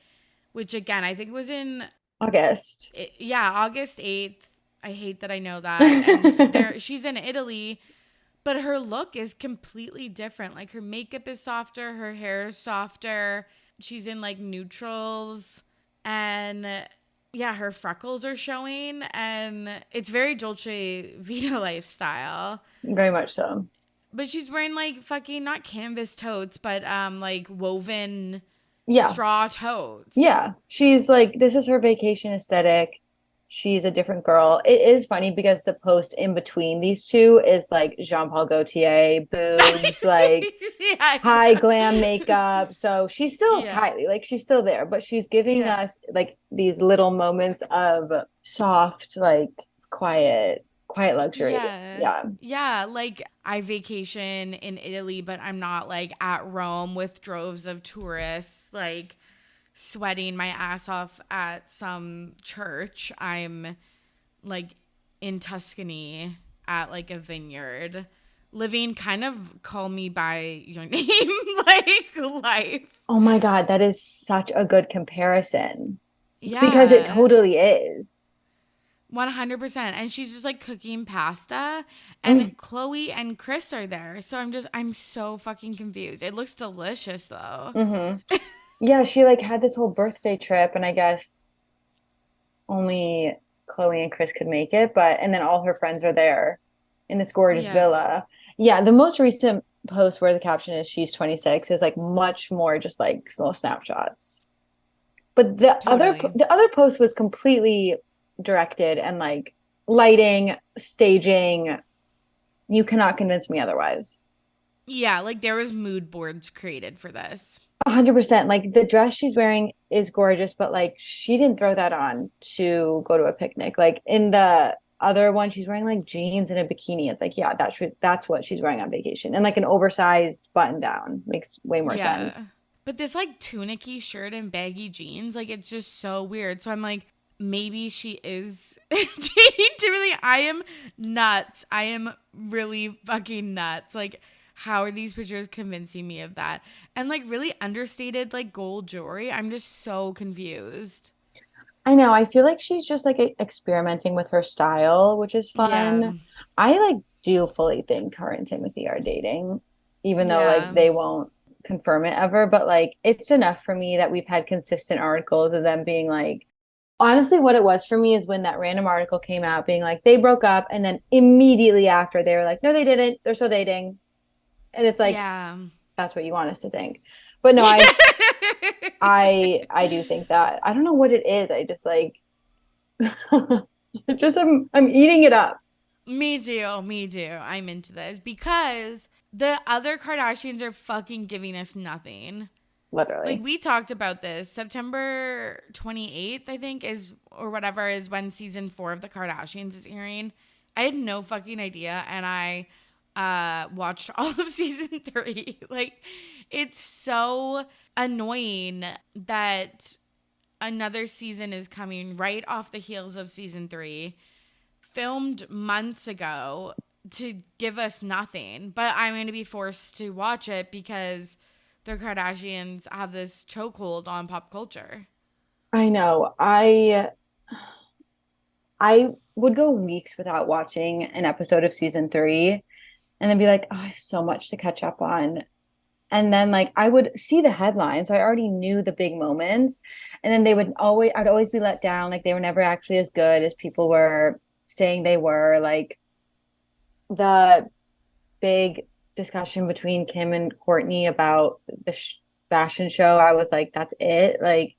which again, I think was in August. August 8th. I hate that I know that. And she's in Italy, but her look is completely different. Like her makeup is softer, her hair is softer. She's in like neutrals, and yeah, her freckles are showing, and it's very Dolce Vita lifestyle. Very much so. But she's wearing like fucking not canvas totes, but like woven straw totes. Yeah. She's like, this is her vacation aesthetic. She's a different girl. It is funny because the post in between these two is like Jean-Paul Gaultier, boobs, like high glam makeup. So she's still Kylie, like she's still there, but she's giving us like these little moments of soft, like quiet luxury. Yeah. Like I vacation in Italy, but I'm not like at Rome with droves of tourists, like sweating my ass off at some church. I'm like in Tuscany at like a vineyard, living kind of call me by your name like life. Oh my God, that is such a good comparison. Yeah. Because it totally is. 100%. And she's just like cooking pasta, and Chloe and Chris are there. So I'm so fucking confused. It looks delicious though. Yeah, she like had this whole birthday trip, and I guess only Chloe and Chris could make it, and then all her friends are there in this gorgeous villa. Yeah, the most recent post where the caption is she's 26 is like much more just like little snapshots. But the other post was completely directed and like lighting, staging. You cannot convince me otherwise. Yeah, like there was mood boards created for this. 100%. Like the dress she's wearing is gorgeous, but like she didn't throw that on to go to a picnic. Like in the other one, she's wearing like jeans and a bikini. It's like, yeah, that's what she's wearing on vacation. And like an oversized button down makes way more sense. But this like tunicky shirt and baggy jeans, like it's just so weird. So I'm like, maybe she is dating Timothy. I am nuts. I am really fucking nuts. Like, how are these pictures convincing me of that? And like really understated like gold jewelry. I'm just so confused. I know. I feel like she's just like experimenting with her style, which is Yeah. fun. I like do fully think her and Timothy are dating, even though like Yeah. they won't confirm it ever. But like it's enough for me that we've had consistent articles of them being like, honestly, what it was for me is when that random article came out being like they broke up, and then immediately after they were like, no, they didn't. They're still dating. And it's like, Yeah. that's what you want us to think. But no, I do think that. I don't know what it is. I just like just I'm eating it up. Me too. Me too. I'm into this because the other Kardashians are fucking giving us nothing. Like Literally. we talked about this. September 28th, I think, is or whatever is when season 4 of the Kardashians is airing. I had no fucking idea, and I watched all of season 3. Like, it's so annoying that another season is coming right off the heels of season 3, filmed months ago, to give us nothing. But I'm going to be forced to watch it because the Kardashians have this chokehold on pop culture. I know. I would go weeks without watching an episode of season 3 and then be like, oh, I have so much to catch up on. And then like I would see the headlines. I already knew the big moments. And then I'd always be let down. Like they were never actually as good as people were saying they were. Like the big discussion between Kim and Courtney about the fashion show, I was like, that's it. Like,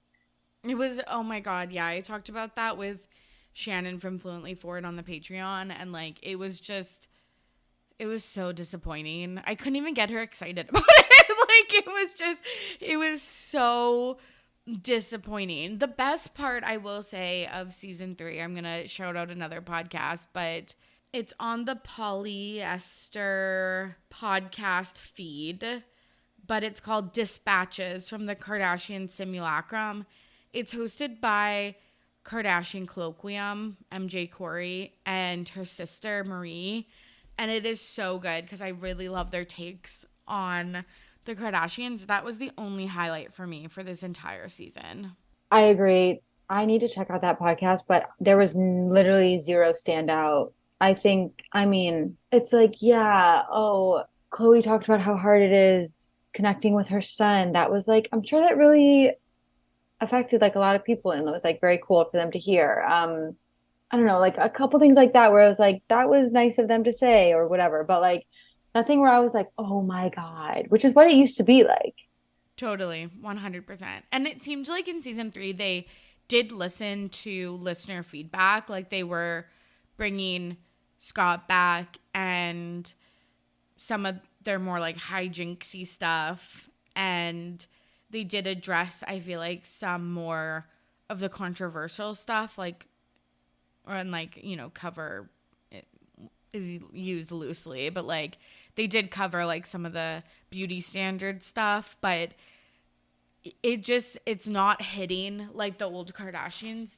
It was, oh my God. Yeah. I talked about that with Shannon from Fluently Forward on the Patreon. And like, it was so disappointing. I couldn't even get her excited about it. Like, it was so disappointing. The best part, I will say, of season 3, I'm going to shout out another podcast, but it's on the Polyester podcast feed, but it's called Dispatches from the Kardashian Simulacrum. It's hosted by Kardashian Colloquium, MJ Corey, and her sister Marie. And it is so good because I really love their takes on the Kardashians. That was the only highlight for me for this entire season. I agree. I need to check out that podcast, but there was literally zero standout. I mean, it's like, yeah, oh, Khloe talked about how hard it is connecting with her son. That was like, I'm sure that really affected like a lot of people, and it was like very cool for them to hear. I don't know, like a couple things like that where I was like, that was nice of them to say or whatever, but like nothing where I was like, oh my God, which is what it used to be like. Totally, 100%. And it seemed like in season 3, they did listen to listener feedback. Like they were bringing Scott back and some of their more like hijinksy stuff. And they did address, I feel like, some more of the controversial stuff, like, or and like, you know, cover it is used loosely, but like they did cover like some of the beauty standard stuff, but it's not hitting like the old Kardashians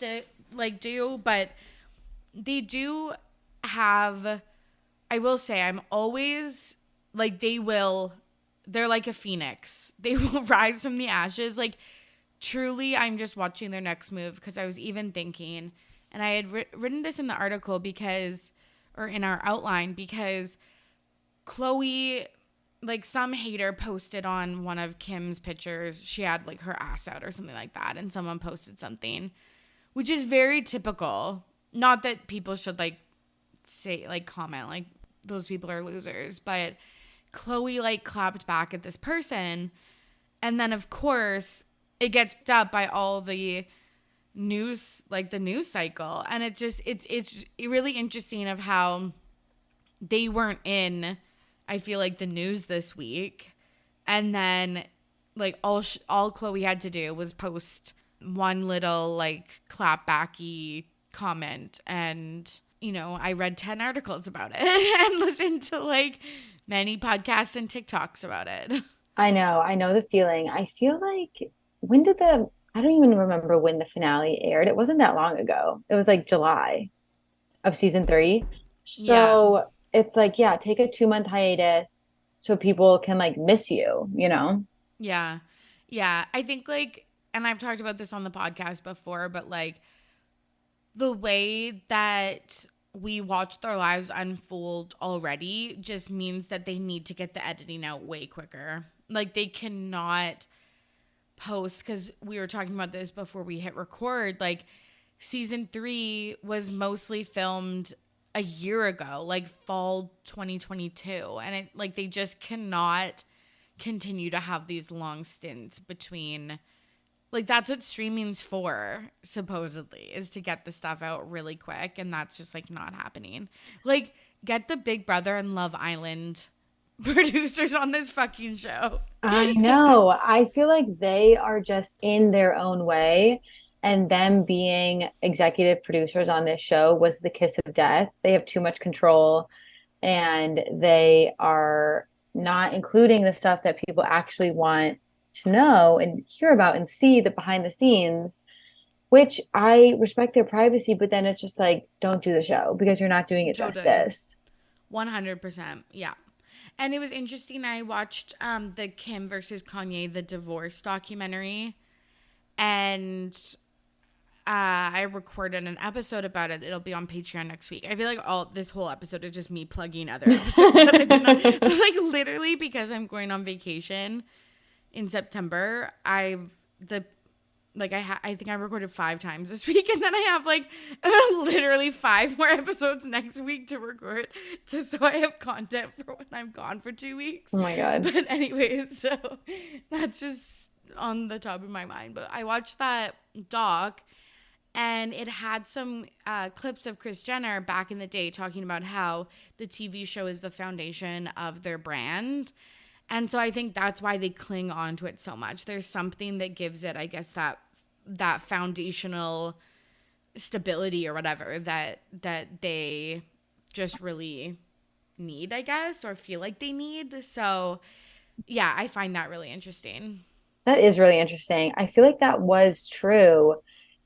do, but they do have, I will say, I'm always like they're like a phoenix. They will rise from the ashes. Like truly, I'm just watching their next move because I was even thinking, and I had written this in the article or in our outline, because Khloe, like some hater posted on one of Kim's pictures, she had like her ass out or something like that, and someone posted something, which is very typical. Not that people should like say, like comment, like those people are losers, but Khloe like clapped back at this person, and then of course it gets picked up by all the news, like the news cycle, and it's really interesting of how they weren't in, I feel like, the news this week, and then like all Khloe had to do was post one little like clapbacky comment, and you know, I read 10 articles about it and listened to like many podcasts and TikToks about it. I know the feeling. I feel like when did the I don't even remember when the finale aired. It wasn't that long ago. It was like July of season 3. Yeah. So it's like, yeah, take a 2-month hiatus so people can like miss you, you know? Yeah. Yeah. I think like, and I've talked about this on the podcast before, but like the way that we watch their lives unfold already just means that they need to get the editing out way quicker. Like they cannot post, because we were talking about this before we hit record, like season 3 was mostly filmed a year ago, like fall 2022, and it like they just cannot continue to have these long stints between, like that's what streaming's for supposedly, is to get the stuff out really quick, and that's just like not happening. Like get the Big Brother and Love Island producers on this fucking show. I know. I feel like they are just in their own way. And them being executive producers on this show was the kiss of death. They have too much control and they are not including the stuff that people actually want to know and hear about and see the behind the scenes, which I respect their privacy, but then it's just like, don't do the show because you're not doing it Totally. justice. 100%. Yeah. And it was interesting. I watched the Kim versus Kanye, the divorce documentary, and I recorded an episode about it. It'll be on Patreon next week. I feel like all this whole episode is just me plugging other episodes that I've been on. But like literally, because I'm going on vacation in September, I think I recorded 5 times this week, and then I have like literally 5 more episodes next week to record, just so I have content for when I'm gone for 2 weeks. Oh my God. But anyways, so that's just on the top of my mind. But I watched that doc, and it had some clips of Kris Jenner back in the day talking about how the TV show is the foundation of their brand. And so I think that's why they cling on to it so much. There's something that gives it, I guess, that foundational stability or whatever that they just really need, I guess, or feel like they need. So yeah, I find that really interesting. That is really interesting. I feel like that was true.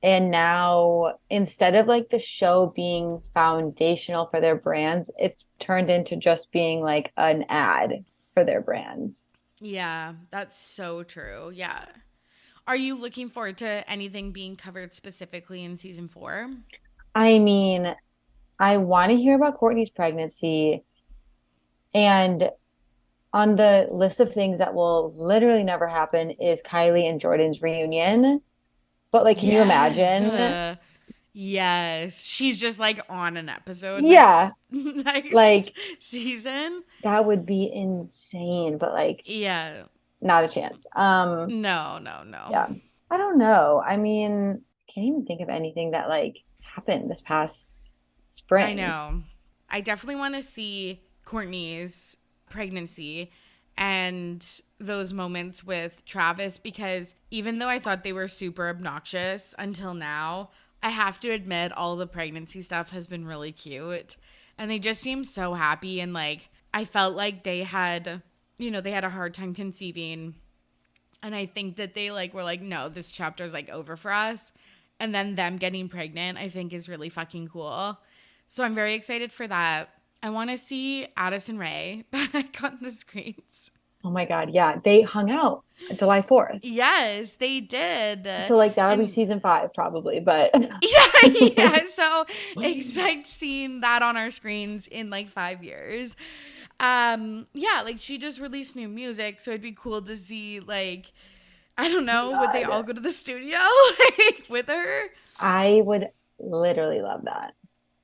And now instead of like the show being foundational for their brands, it's turned into just being like an ad for their brands. Yeah, that's so true. Yeah. Are you looking forward to anything being covered specifically in season 4? I mean, I want to hear about Courtney's pregnancy. And on the list of things that will literally never happen is Kylie and Jordan's reunion. But like, can you imagine? Yes. She's just like on an episode Yeah, next like season. that would be insane, but like Yeah. not a chance. No, no, no. Yeah. I don't know. I mean, can't even think of anything that like happened this past I spring. know. I definitely want to see Courtney's pregnancy and those moments with Travis, because even though I thought they were super obnoxious until now, I have to admit all the pregnancy stuff has been really cute. And they just seem so happy, and like I felt like they had, they had a hard time conceiving. And I think that they like were like, no, this chapter's like over for us. And then them getting pregnant, I think is really fucking cool. So I'm very excited for that. I want to see Addison Rae back on the screens. Oh my God. Yeah. They hung out July 4th. Yes, they did. So like that'll be And season 5 probably, but yeah. So expect seeing that on our screens in like 5 years. Yeah, like she just released new music, so it'd be cool to see, like, I don't know, would they all go to the studio like with her? I would literally love that.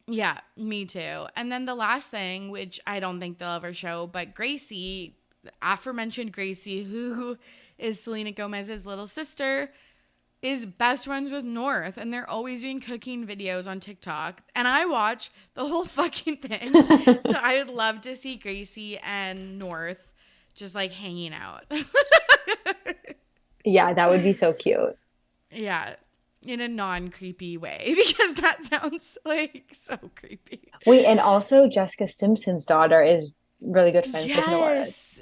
Yeah, me too. And then the last thing, which I don't think they'll ever show, but Gracie, the aforementioned Gracie, who is Selena Gomez's little sister, is best friends with North, and they're always doing cooking videos on TikTok, and I watch the whole fucking thing. So I would love to see Gracie and North just like hanging out. Yeah, that would be so cute. Yeah, in a non-creepy way, because that sounds like so creepy. Wait, and also Jessica Simpson's daughter is really good friends with North. Yes.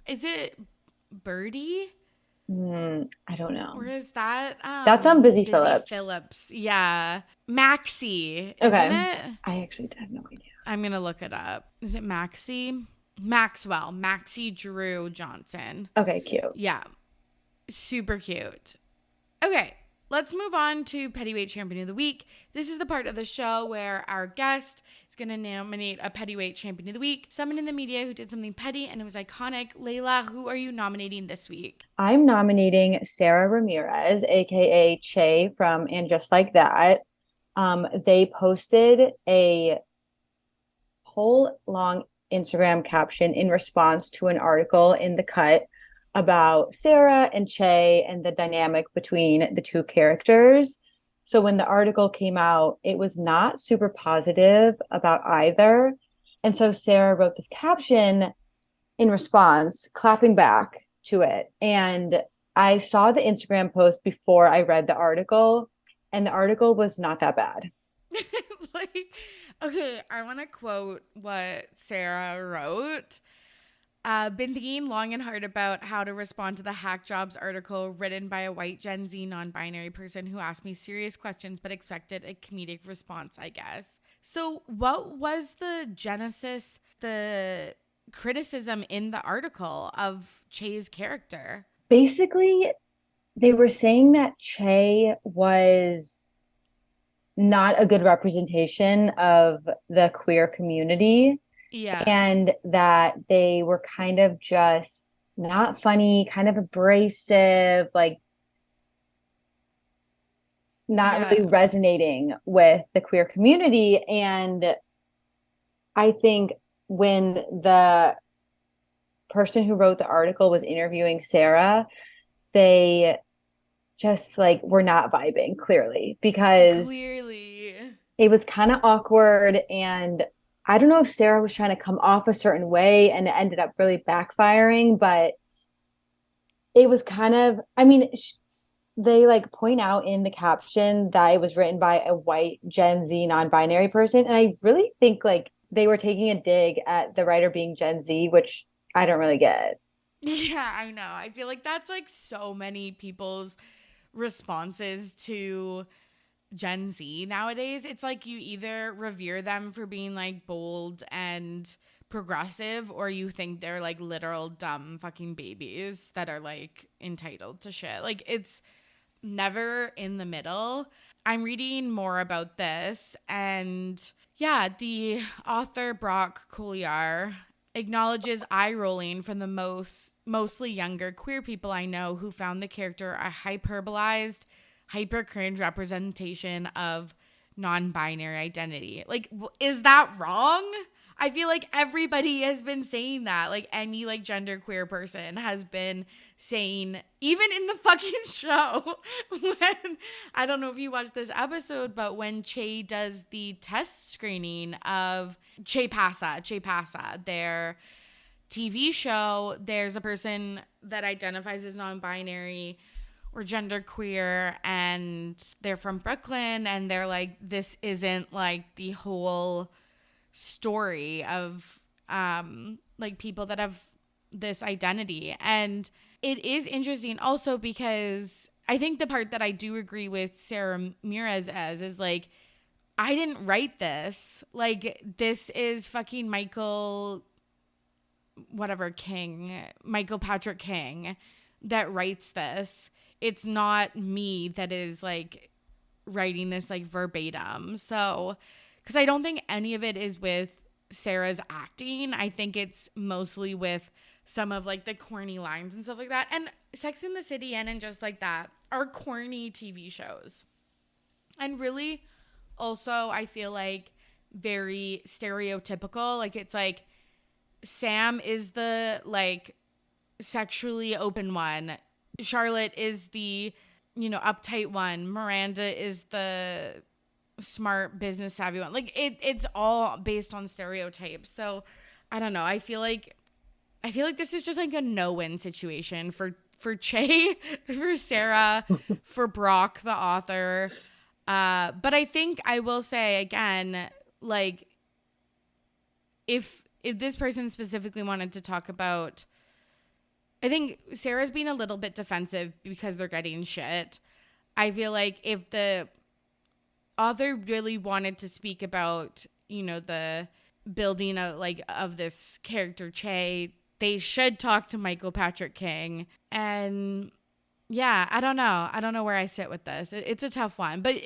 Is it Birdie? I don't Or know. is that That's on Busy Busy Phillips. Phillips? Yeah. Maxie, isn't Okay. it? I actually have no idea. I'm going to look it up. Is it Maxie? Maxwell. Maxie Drew Johnson. Okay, cute. Yeah. Super cute. Okay, let's move on to Pettyweight Champion of the Week. This is the part of the show where our guest is going to nominate a Pettyweight Champion of the Week, someone in the media who did something petty and it was iconic. Layla, who are you nominating this week? I'm nominating Sarah Ramirez, aka Che from And Just Like That. They posted a whole long Instagram caption in response to an article in The Cut about Sarah and Che and the dynamic between the two characters. So when the article came out, it was not super positive about either. And so Sarah wrote this caption in response, clapping back to it. And I saw the Instagram post before I read the article, and the article was not that bad. Like, okay, I want to quote what Sarah wrote. Been thinking long and hard about how to respond to the Hack Jobs article written by a white Gen Z non-binary person who asked me serious questions but expected a comedic response, I guess. So what was the genesis, the criticism in the article of Che's character? Basically, they were saying that Che was not a good representation of the queer community Yeah. and that they were kind of just not funny, kind of abrasive, like not really Yeah. resonating with the queer community. And I think when the person who wrote the article was interviewing Sarah, they just like were not vibing clearly because Clearly. it was kind of awkward. And I don't know if Sarah was trying to come off a certain way and it ended up really backfiring, but it was kind of, I mean, they like point out in the caption that it was written by a white Gen Z non-binary person. And I really think like they were taking a dig at the writer being Gen Z, which I don't really get. Yeah, I know. I feel like that's like so many people's responses to Gen Z nowadays. It's like you either revere them for being like bold and progressive, or you think they're like literal dumb fucking babies that are like entitled to shit. Like it's never in the middle. I'm reading more about this, and yeah, the author Brock Collier acknowledges eye rolling from the mostly younger queer people I know who found the character a hyperbolized, hyper cringe representation of non-binary identity. Like, is that wrong? I feel like everybody has been saying that. Like any like genderqueer person has been saying, even in the fucking show, when I don't know if you watched this episode, but when Che does the test screening of Che Pasa, their TV show, there's a person that identifies as non-binary or genderqueer, and they're from Brooklyn, and they're like, this isn't like the whole story of like people that have this identity. And it is interesting also because I think the part that I do agree with Sarah Ramirez as is like, I didn't write this. Like, this is fucking Michael Patrick King that writes this. It's not me that is like writing this like verbatim. So, because I don't think any of it is with Sarah's acting. I think it's mostly with some of like the corny lines and stuff like that. And Sex and the City and Just Like That are corny TV shows. And really also I feel like very stereotypical. Like it's like Sam is the like sexually open one. Charlotte is the, uptight one. Miranda is the smart business savvy one. Like it's all based on stereotypes. So I don't know. I feel like this is just like a no-win situation for Che, for Sarah, for Brock, the author. But I think I will say again, like if this person specifically wanted to talk about I think Sarah's being a little bit defensive because they're getting shit. I feel like if the author really wanted to speak about, the building of this character Che, they should talk to Michael Patrick King. And yeah, I don't know. I don't know where I sit with this. It's a tough one, but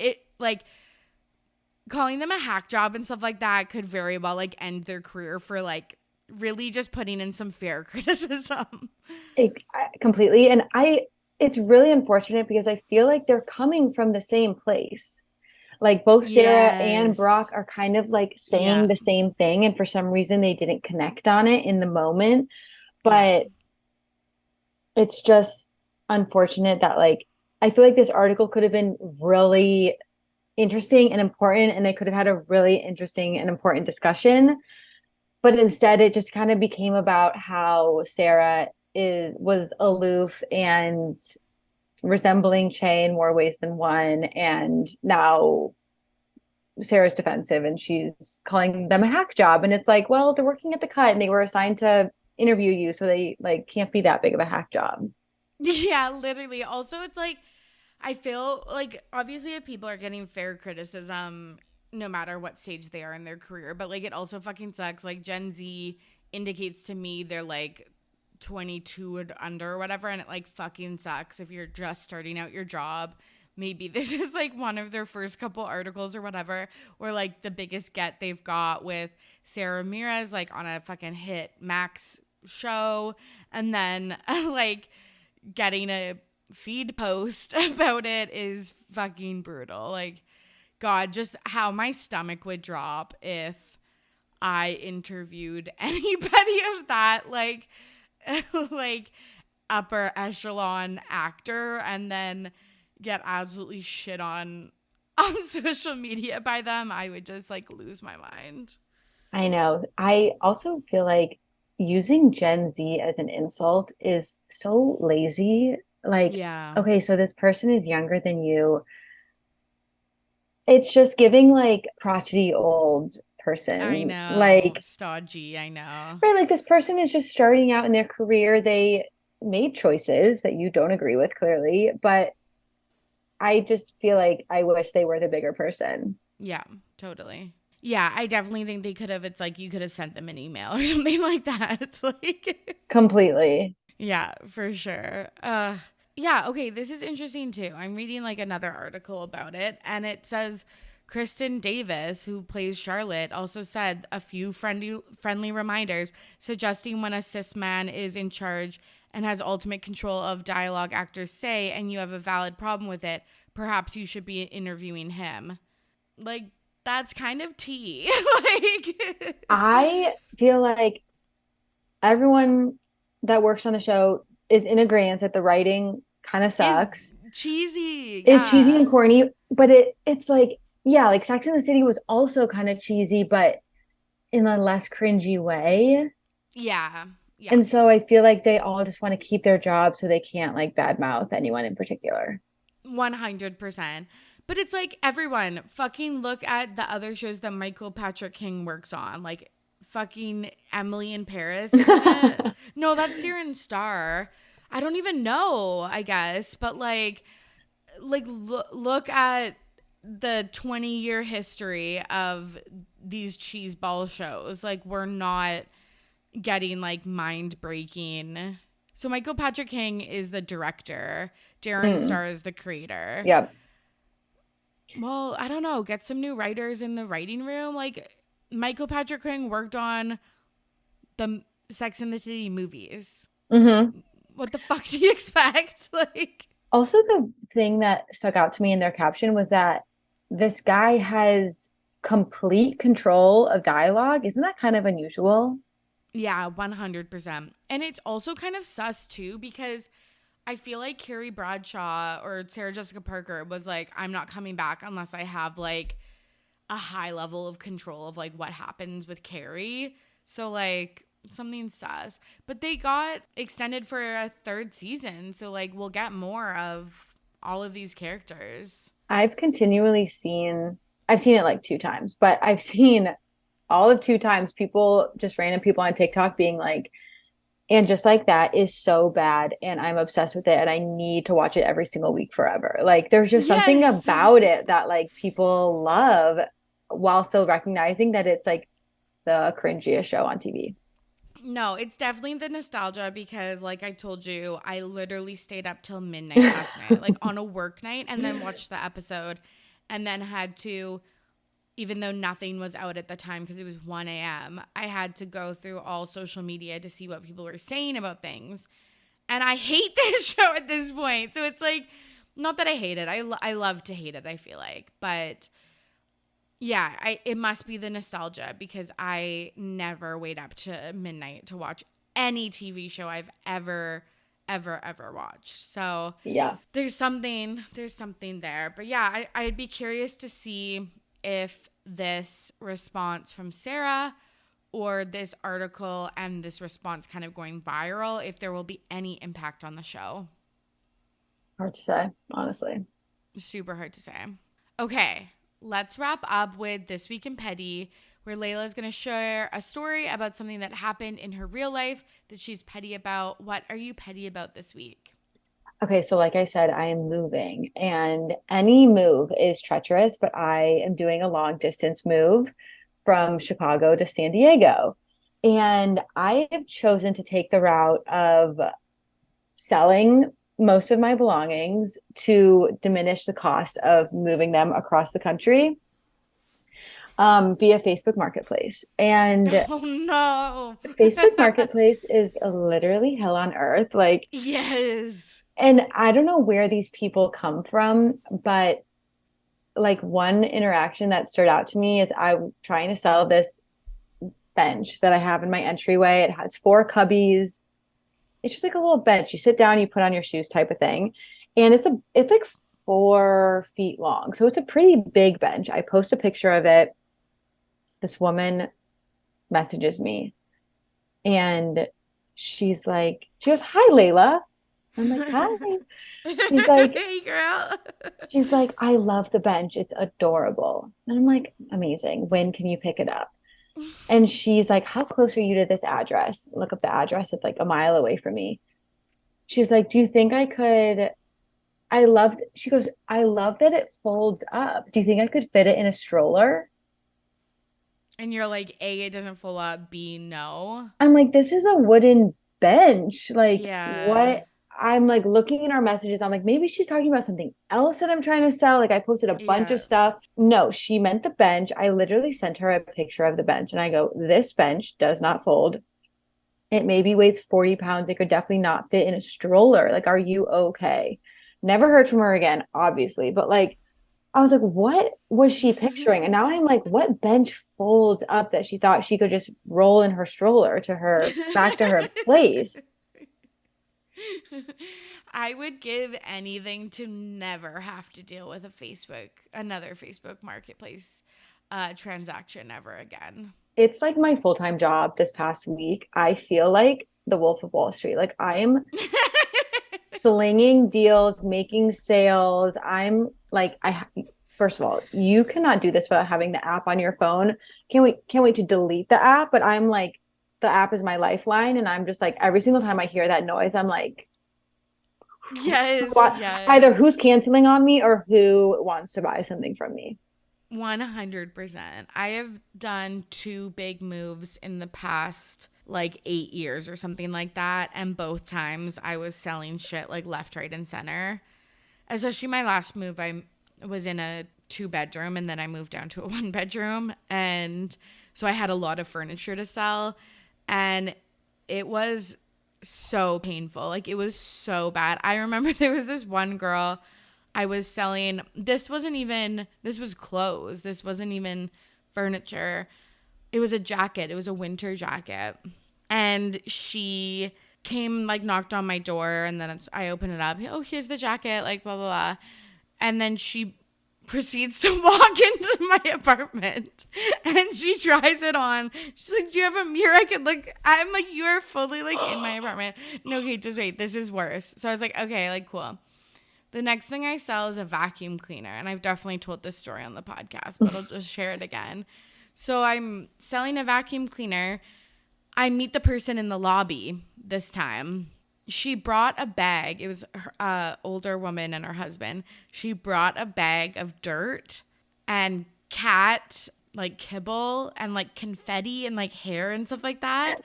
calling them a hack job and stuff like that could very well end their career for really just putting in some fair criticism. Completely. And it's really unfortunate because I feel like they're coming from the same place. Like both Sarah and Brock are kind of saying the same thing. And for some reason they didn't connect on it in the moment. But it's just unfortunate that I feel like this article could have been really interesting and important, and they could have had a really interesting and important discussion. But instead it just kind of became about how Sarah was aloof and resembling Che in more ways than one, and now Sarah's defensive and she's calling them a hack job, and it's well, they're working at the Cut and they were assigned to interview you, so they can't be that big of a hack job. Yeah, literally. Also, it's I feel obviously if people are getting fair criticism no matter what stage they are in their career, but it also fucking sucks. Gen Z indicates to me they're 22 and under or whatever, and it fucking sucks if you're just starting out your job. Maybe this is one of their first couple articles or whatever, or the biggest get they've got with Sarah Ramirez on a fucking hit Max show, and then getting a feed post about it is fucking brutal. God, just how my stomach would drop if I interviewed anybody of that upper echelon actor and then get absolutely shit on social media by them. I would just lose my mind. I know. I also feel using Gen Z as an insult is so lazy. Okay, so this person is younger than you. It's just giving crotchety old person. I know. Stodgy, I know. Right, this person is just starting out in their career. They made choices that you don't agree with, clearly, but I just feel I wish they were the bigger person. Yeah, totally. Yeah, I definitely think they could have. It's you could have sent them an email or something like that. It's completely. Yeah, for sure. Yeah, okay, this is interesting too. I'm reading another article about it, and it says Kristen Davis, who plays Charlotte, also said a few friendly reminders suggesting when a cis man is in charge and has ultimate control of dialogue actors say, and you have a valid problem with it, perhaps you should be interviewing him. That's kind of tea. I feel everyone that works on the show is in agreement that the writing kind of sucks. It's cheesy. It's cheesy and corny, but it's Sex and the City was also kind of cheesy, but in a less cringy way. Yeah. And so I feel they all just want to keep their job so they can't badmouth anyone in particular. 100%. But it's everyone fucking look at the other shows that Michael Patrick King works on. Fucking Emily in Paris. Isn't it? No, that's Darren Star. I don't even know, I guess. But look at the 20-year history of these cheeseball shows. We're not getting mind-breaking. So Michael Patrick King is the director. Darren Star is the creator. Yep. Well, I don't know. Get some new writers in the writing room. Michael Patrick King worked on the Sex and the City movies. Mm-hmm. What the fuck do you expect? Also, the thing that stuck out to me in their caption was that this guy has complete control of dialogue. Isn't that kind of unusual? Yeah, 100%. And it's also kind of sus too, because I feel Carrie Bradshaw or Sarah Jessica Parker was I'm not coming back unless I have a high level of control of what happens with Carrie. So something sus. But they got extended for a third season, so we'll get more of all of these characters. I've seen it 2 times, but I've seen all of 2 times random people on TikTok being And Just Like That is so bad, and I'm obsessed with it, and I need to watch it every single week forever. Like there's just something Yes. about it that like people love while still recognizing that it's like the cringiest show on TV. No, it's definitely the nostalgia because, like I told you, I literally stayed up till midnight last night, like on a work night, and then watched the episode, and then had to, even though nothing was out at the time because it was 1 a.m., I had to go through all social media to see what people were saying about things. And I hate this show at this point. So it's like, not that I hate it. I love to hate it, I feel like. But yeah, it must be the nostalgia because I never wait up to midnight to watch any TV show I've ever watched. So Yeah. there's something there. But yeah, I'd be curious to see if this response from Sarah or this article and this response kind of going viral, if there will be any impact on the show. Hard to say, honestly. Super hard to say. Okay, let's wrap up with This Week in Petty, where Layla is going to share a story about something that happened in her real life that she's petty about. What are you petty about this week? Okay, so like I said, I am moving, and any move is treacherous, but I am doing a long distance move from Chicago to San Diego. And I have chosen to take the route of selling most of my belongings to diminish the cost of moving them across the country via Facebook Marketplace. And Oh no. Facebook Marketplace is literally hell on earth. Like, yes. and I don't know where these people come from, but like one interaction that stood out to me is I'm trying to sell this bench that I have in my entryway. It has 4 cubbies. It's just like a little bench. You sit down, you put on your shoes type of thing. And it's like 4 feet long. So it's a pretty big bench. I post a picture of it. This woman messages me and she goes, "Hi, Layla." I'm like, "Hi." She's like, "Hey, girl." She's like, "I love the bench. It's adorable." And I'm like, "Amazing. When can you pick it up?" And she's like, "How close are you to this address?" Look up the address. It's like a mile away from me. She's like, "Do you think I could?" She goes, "I love that it folds up. Do you think I could fit it in a stroller?" And you're like, A, it doesn't fold up. B, no. I'm like, "This is a wooden bench. Like, Yeah. what?" I'm like looking in our messages. I'm like, maybe she's talking about something else that I'm trying to sell. Like I posted a bunch of stuff. No, she meant the bench. I literally sent her a picture of the bench and I go, "This bench does not fold. It maybe weighs 40 pounds. It could definitely not fit in a stroller. Like, are you okay?" Never heard from her again, obviously. But like, I was like, what was she picturing? And now I'm like, what bench folds up that she thought she could just roll in her stroller to her back to her place? I would give anything to never have to deal with another Facebook Marketplace transaction ever again. It's like my full-time job this past week. I feel like the Wolf of Wall Street. Like I'm slinging deals, making sales. I'm like, first of all, you cannot do this without having the app on your phone. Can't wait to delete the app. But I'm like, the app is my lifeline. And I'm just like, every single time I hear that noise, I'm like, yes. Either who's canceling on me or who wants to buy something from me. 100%. I have done 2 big moves in the past like 8 years or something like that. And both times I was selling shit like left, right, and center. Especially my last move, I was in a 2-bedroom and then I moved down to a 1-bedroom. And so I had a lot of furniture to sell. And it was so painful. Like it was so bad. I remember there was this one girl I was selling. This was clothes. This wasn't even furniture. It was a jacket. It was a winter jacket. And she came, like knocked on my door and then I opened it up. "Oh, here's the jacket," like blah, blah, blah. And then she proceeds to walk into my apartment and she tries it on. She's like, "Do you have a mirror I could look?" I'm like, "You are fully like in my apartment." "No, okay, just wait. This is worse." So I was like, okay, like cool. The next thing I sell is a vacuum cleaner. And I've definitely told this story on the podcast, but I'll just share it again. So I'm selling a vacuum cleaner. I meet the person in the lobby this time. She brought a bag. It was her older woman and her husband. She brought a bag of dirt and cat like kibble and like confetti and like hair and stuff like that.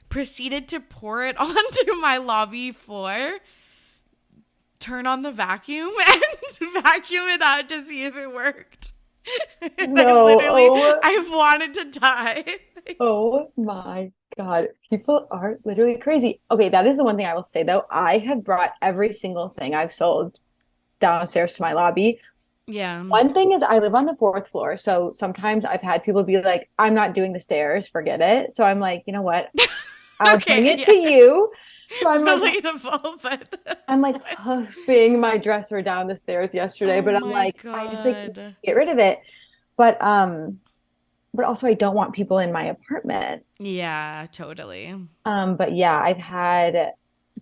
Proceeded to pour it onto my lobby floor, turn on the vacuum and vacuum it out to see if it worked. No, I wanted to die. Oh my God. People are literally crazy. Okay, that is the one thing I will say though. I have brought every single thing I've sold downstairs to my lobby. Yeah. One thing is I live on the 4th floor. So sometimes I've had people be like, I'm not doing the stairs, forget it. So I'm like, you know what? I'll bring it to you. So I'm relatable, but I'm like huffing my dresser down the stairs yesterday, but I'm like, God. I just like get rid of it. But also I don't want people in my apartment. Yeah, totally. But yeah, I've had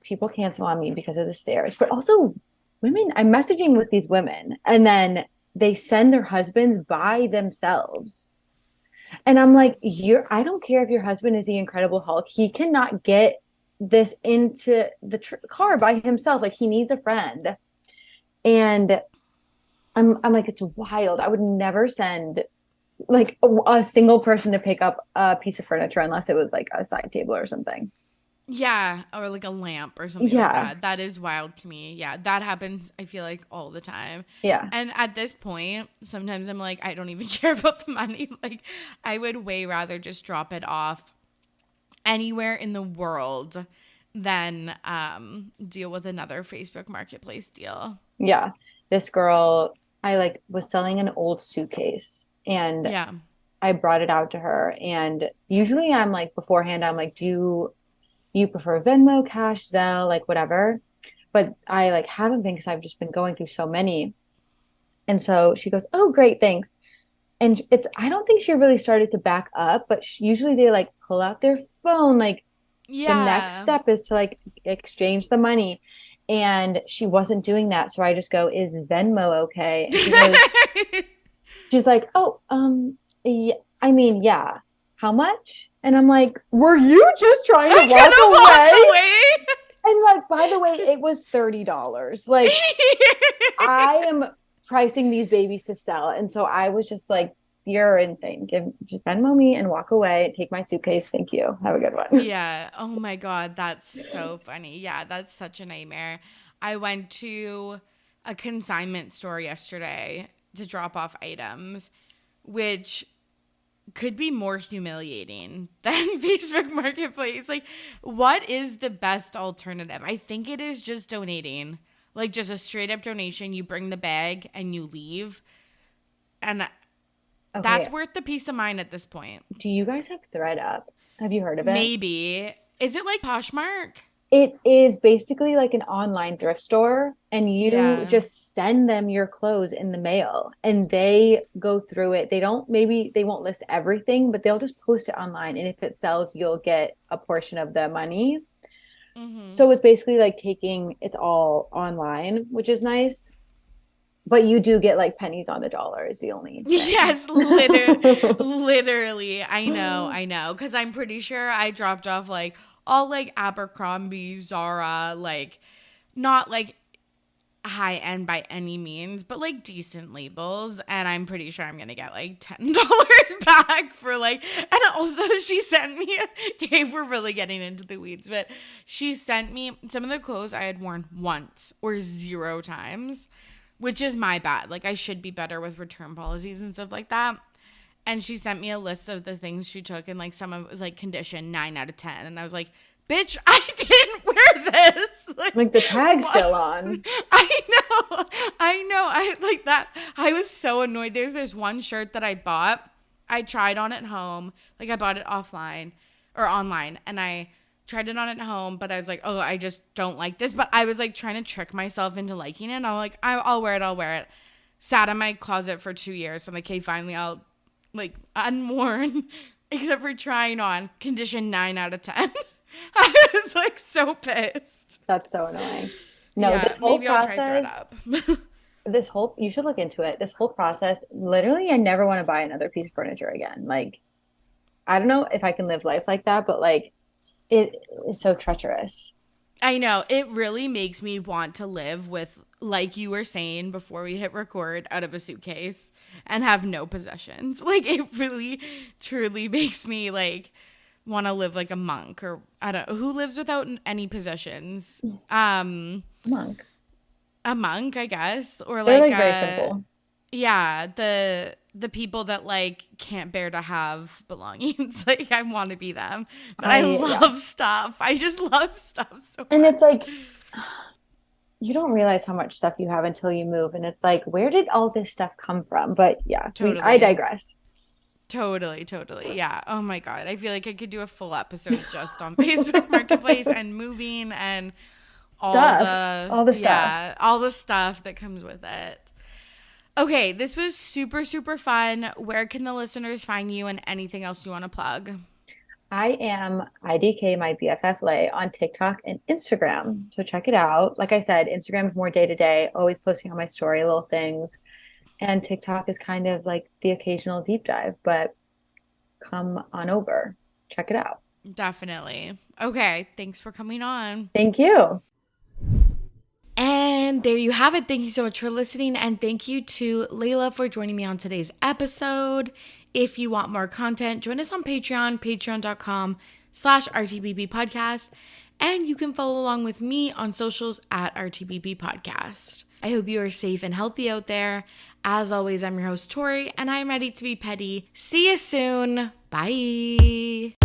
people cancel on me because of the stairs, but also women, I'm messaging with these women and then they send their husbands by themselves. And I'm like, I don't care if your husband is the Incredible Hulk. He cannot get this into the car by himself. Like he needs a friend. And I'm like, it's wild. I would never send like a single person to pick up a piece of furniture unless it was like a side table or something. Yeah, or like a lamp or something like that. That is wild to me. Yeah, that happens, I feel like, all the time. Yeah. And at this point, sometimes I'm like, I don't even care about the money. Like, I would way rather just drop it off anywhere in the world than deal with another Facebook Marketplace deal. Yeah. This girl, I like was selling an old suitcase and I brought it out to her. And usually I'm like beforehand, I'm like, do you prefer Venmo, Cash, Zelle, like whatever? But I like haven't been because I've just been going through so many. And so she goes, oh, great, thanks. And I don't think she really started to back up, but usually they like pull out their phone. Like the next step is to like exchange the money. And she wasn't doing that. So I just go, is Venmo okay? And she goes, she's like, oh, yeah, I mean, yeah. How much? And I'm like, were you just trying to walk away? And like, by the way, it was $30. Like, I am pricing these babies to sell. And so I was just like, you're insane. Just Venmo me and walk away. Take my suitcase. Thank you. Have a good one. Yeah. Oh my God. That's so funny. Yeah. That's such a nightmare. I went to a consignment store yesterday to drop off items, which could be more humiliating than Facebook Marketplace. Like, what is the best alternative? I think it is just donating, like just a straight up donation. You bring the bag and you leave. And that's worth the peace of mind at this point. Do you guys have ThreadUp? Have you heard of it? Maybe. Is it like Poshmark? It is basically like an online thrift store, and you just send them your clothes in the mail and they go through it. They won't list everything, but they'll just post it online. And if it sells, you'll get a portion of the money. Mm-hmm. So it's basically like it's all online, which is nice. But you do get like pennies on the dollar is the only thing. Yes, literally. I know. Because I'm pretty sure I dropped off like all like Abercrombie, Zara, like not like high end by any means, but like decent labels. And I'm pretty sure I'm going to get like $10 back for like, and also she sent me, we're really getting into the weeds, but she sent me some of the clothes I had worn once or 0 times, which is my bad. Like I should be better with return policies and stuff like that. And she sent me a list of the things she took, and like some of it was like condition 9 out of 10. And I was like, bitch, I didn't wear this. Like the tag's still on. I know. I like that. I was so annoyed. There's this one shirt that I bought. I tried on at home. Like I bought it offline or online, and I tried it on at home, but I was like, oh, I just don't like this. But I was like trying to trick myself into liking it. And I'm like, I'll wear it. Sat in my closet for 2 years. So I'm like, okay, finally I'll like unworn, except for trying on, condition 9 out of 10. I was like so pissed. That's so annoying. No, this whole process, you should look into it. This whole process, literally, I never want to buy another piece of furniture again. Like, I don't know if I can live life like that, but like, it is so treacherous. I know. It really makes me want to live with, like you were saying before we hit record, out of a suitcase and have no possessions. Like, it really, truly makes me, like, want to live like a monk, or I don't know. Who lives without any possessions? Monk. A monk, I guess. Or They're like, like very simple. yeah, the people that like can't bear to have belongings. Like, I want to be them. But I love stuff. I just love stuff so much. And it's like, you don't realize how much stuff you have until you move. And it's like, where did all this stuff come from? But yeah, Totally. I digress. Totally. Yeah. Oh my God. I feel like I could do a full episode just on Facebook Marketplace and moving and all the stuff. Yeah, all the stuff that comes with it. Okay, this was super, super fun. Where can the listeners find you, and anything else you want to plug? I am IDK, my BFF Lay, on TikTok and Instagram. So check it out. Like I said, Instagram is more day to day, always posting on my story little things. And TikTok is kind of like the occasional deep dive, but come on over. Check it out. Definitely. Okay, thanks for coming on. Thank you. And there you have it. Thank you so much for listening. And thank you to Layla for joining me on today's episode. If you want more content, join us on Patreon, patreon.com/RTBP podcast. And you can follow along with me on socials at RTBP podcast. I hope you are safe and healthy out there. As always, I'm your host, Tori, and I'm ready to be petty. See you soon. Bye.